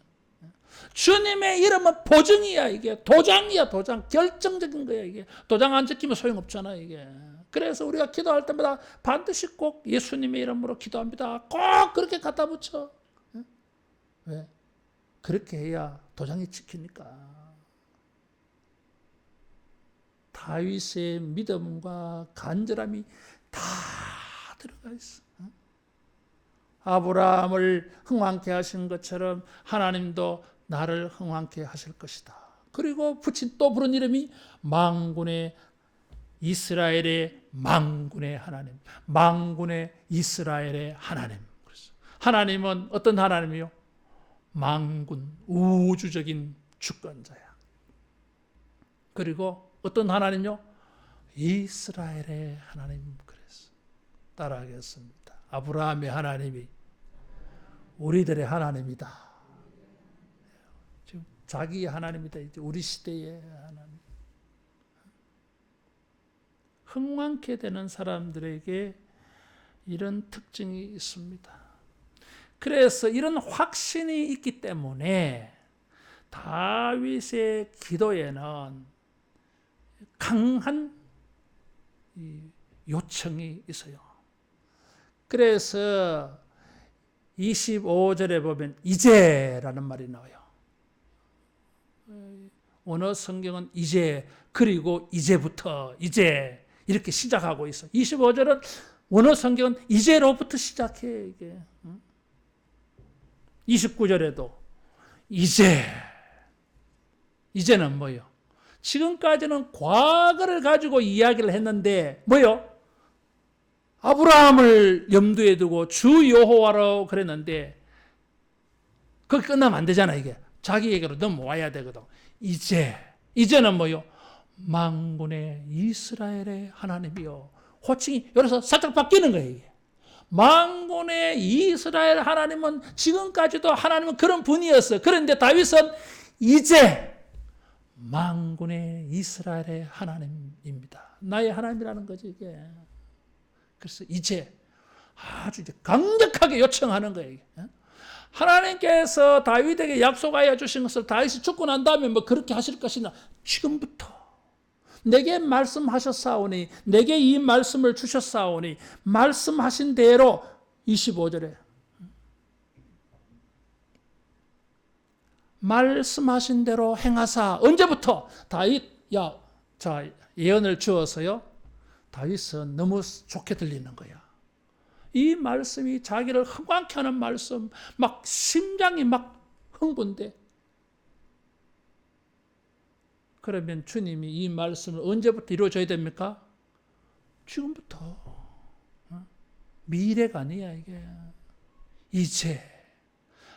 주님의 이름은 보증이야. 이게 도장이야. 도장. 결정적인 거야. 이게 도장 안 찍히면 소용없잖아. 이게. 그래서 우리가 기도할 때마다 반드시 꼭 예수님의 이름으로 기도합니다. 꼭 그렇게 갖다 붙여. 왜? 그렇게 해야 도장이 찍히니까. 다윗의 믿음과 간절함이 다 들어가 있어. 아브라함을 흥왕케 하신 것처럼 하나님도 나를 흥왕케 하실 것이다. 그리고 붙인 또 부른 이름이 만군의 이스라엘의 만군의 하나님, 만군의 이스라엘의 하나님. 하나님은 어떤 하나님이요? 만군, 우주적인 주권자야. 그리고 어떤 하나님요? 이스라엘의 하나님. 그래서 따라하겠습니다. 아브라함의 하나님이 우리들의 하나님이다. 지금 자기의 하나님이다. 이제 우리 시대의 하나님. 흥왕케 되는 사람들에게 이런 특징이 있습니다. 그래서 이런 확신이 있기 때문에 다윗의 기도에는 강한 요청이 있어요. 그래서 25절에 보면 이제라는 말이 나와요. 원어 성경은 이제, 그리고 이제부터, 이제 이렇게 시작하고 있어. 25절은 원어 성경은 이제로부터 시작해. 이게. 29절에도 이제는 뭐예요? 지금까지는 과거를 가지고 이야기를 했는데 뭐요? 아브라함을 염두에 두고 주 여호와로 그랬는데 그게 끝나면 안 되잖아. 이게 자기에게로 넘어와야 되거든. 이제는 뭐요? 만군의 이스라엘의 하나님이요. 호칭이 여기서 살짝 바뀌는 거예요. 이게. 만군의 이스라엘 하나님은 지금까지도 하나님은 그런 분이었어요. 그런데 다윗은 이제 만군의 이스라엘의 하나님입니다. 나의 하나님이라는 거지 이게. 그래서 이제 아주 이제 강력하게 요청하는 거예요. 이게. 하나님께서 다윗에게 약속하여 주신 것을 다윗이 죽고 난 다음에 뭐 그렇게 하실 것이나 지금부터 내게 말씀하셨사오니 내게 이 말씀을 주셨사오니 말씀하신 대로 25절에 말씀하신 대로 행하사 언제부터 다윗 자 예언을 주어서요. 다윗은 너무 좋게 들리는 거야. 이 말씀이 자기를 흥왕케 하는 말씀, 막 심장이 막 흥분돼. 그러면 주님이 이 말씀을 언제부터 이루어져야 됩니까? 지금부터. 미래가 아니야 이게. 이제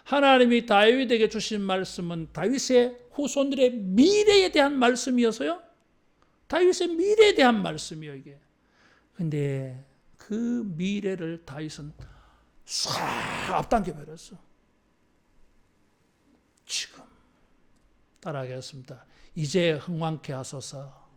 하나님이 다윗에게 주신 말씀은 다윗의 후손들의 미래에 대한 말씀이어서요. 다윗의 미래에 대한 말씀이요 이게. 근데 그 미래를 다윗은 싹 앞당겨 버렸어. 지금 따라하겠습니다. 이제 흥왕케 하소서.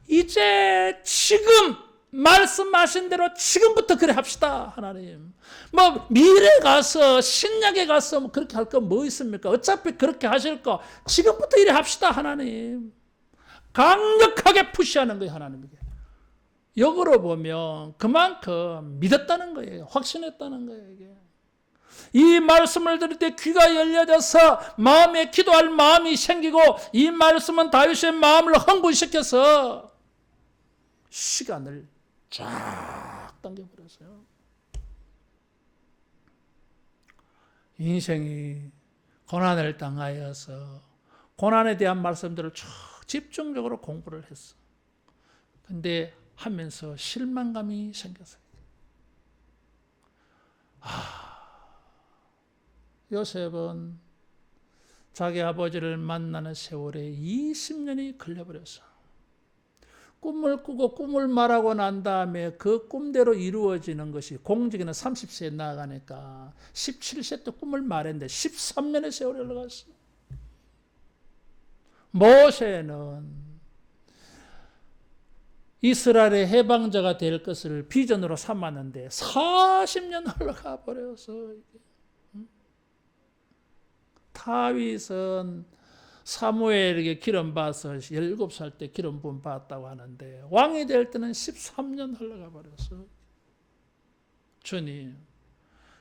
이제 지금 말씀하신 대로 지금부터 그래 합시다. 하나님. 뭐 미래 가서 신약에 가서 뭐 그렇게 할 거 뭐 있습니까? 어차피 그렇게 하실 거 지금부터 이래 합시다. 하나님. 강력하게 푸시하는 거예요. 하나님에게. 역으로 보면 그만큼 믿었다는 거예요. 확신했다는 거예요. 이게. 이 말씀을 들을 때 귀가 열려져서 마음에 기도할 마음이 생기고 이 말씀은 다윗의 마음을 흥분시켜서 시간을 쫙 당겨버렸어요. 인생이 고난을 당하여서 고난에 대한 말씀들을 쭉 집중적으로 공부를 했어. 근데 하면서 실망감이 생겼어요. 요셉은 자기 아버지를 만나는 세월에 20년이 걸려버렸어. 꿈을 꾸고 꿈을 말하고 난 다음에 그 꿈대로 이루어지는 것이 공직에는 30세에 나아가니까 17세 때 꿈을 말했는데 13년의 세월이 흘러갔어. 모세는 이스라엘의 해방자가 될 것을 비전으로 삼았는데 40년 흘러가 버려서 다윗은 사무엘에게 기름 받아서 17살 때 기름 부음 받았다고 하는데 왕이 될 때는 13년 흘러가 버렸어. 주님,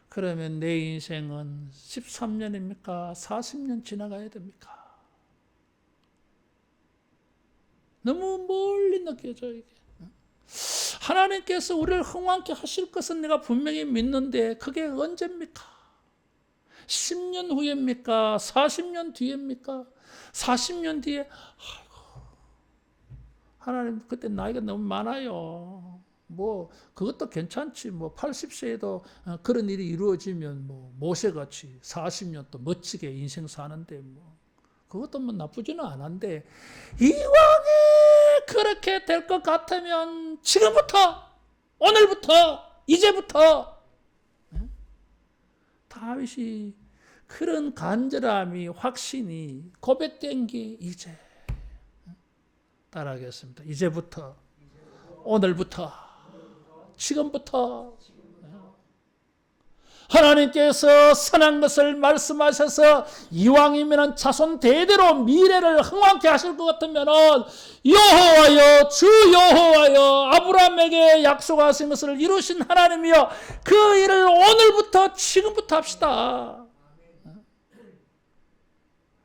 그러면 내 인생은 13년입니까? 40년 지나가야 됩니까? 너무 멀리 느껴져 이게. 하나님께서 우리를 흥왕케 하실 것은 내가 분명히 믿는데 그게 언제입니까? 10년 후입니까? 40년 뒤입니까? 40년 뒤에 아이고, 하나님 그때 나이가 너무 많아요. 뭐 그것도 괜찮지. 뭐 80세에도 그런 일이 이루어지면 뭐 모세같이 40년 또 멋지게 인생 사는데 뭐 그것도 뭐 나쁘지는 않은데 이왕에 그렇게 될 것 같으면 지금부터 오늘부터 이제부터 다윗이 그런 간절함이 확신이 고백된 게 이제 따라하겠습니다. 이제부터 오늘부터 지금부터 하나님께서 선한 것을 말씀하셔서 이왕이면 자손 대대로 미래를 흥왕케 하실 것 같으면 여호와여 주 여호와여 아브라함에게 약속하신 것을 이루신 하나님이여 그 일을 오늘부터 지금부터 합시다.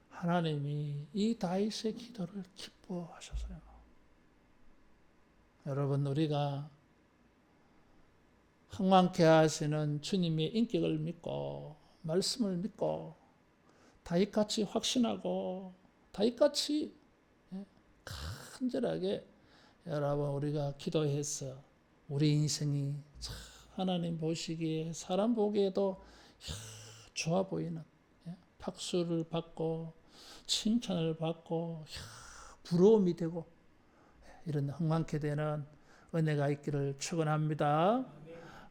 하나님이 이 다윗의 기도를 기뻐하셨어요. 여러분 우리가 흥왕케 하시는 주님의 인격을 믿고 말씀을 믿고 다윗같이 확신하고 다윗같이 간절하게 여러분 우리가 기도해서 우리 인생이 참 하나님 보시기에 사람 보기에도 좋아 보이는 박수를 받고 칭찬을 받고 부러움이 되고 이런 흥망케 되는 은혜가 있기를 축원합니다.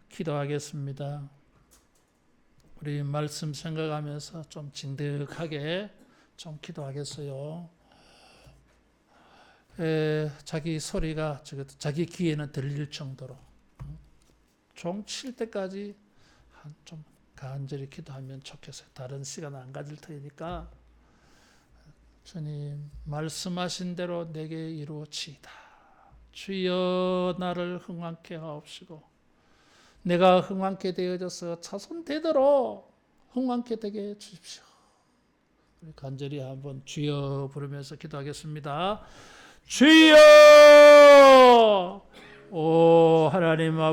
기도하겠습니다. 우리 말씀 생각하면서 좀 진득하게 좀 기도하겠어요. 자기 소리가 자기 귀에는 들릴 정도로 종 칠 때까지 좀 간절히 기도하면 좋겠어요. 다른 시간 안 가질 테니까 주님 말씀하신 대로 내게 이루어지이다. 주여 나를 흥왕케 하옵시고 내가 흥왕케 되어져서 자손 되도록 흥왕케 되게 해주십시오. 우리 간절히 한번 주여 부르면서 기도하겠습니다. 주여! 오 하나님 아버지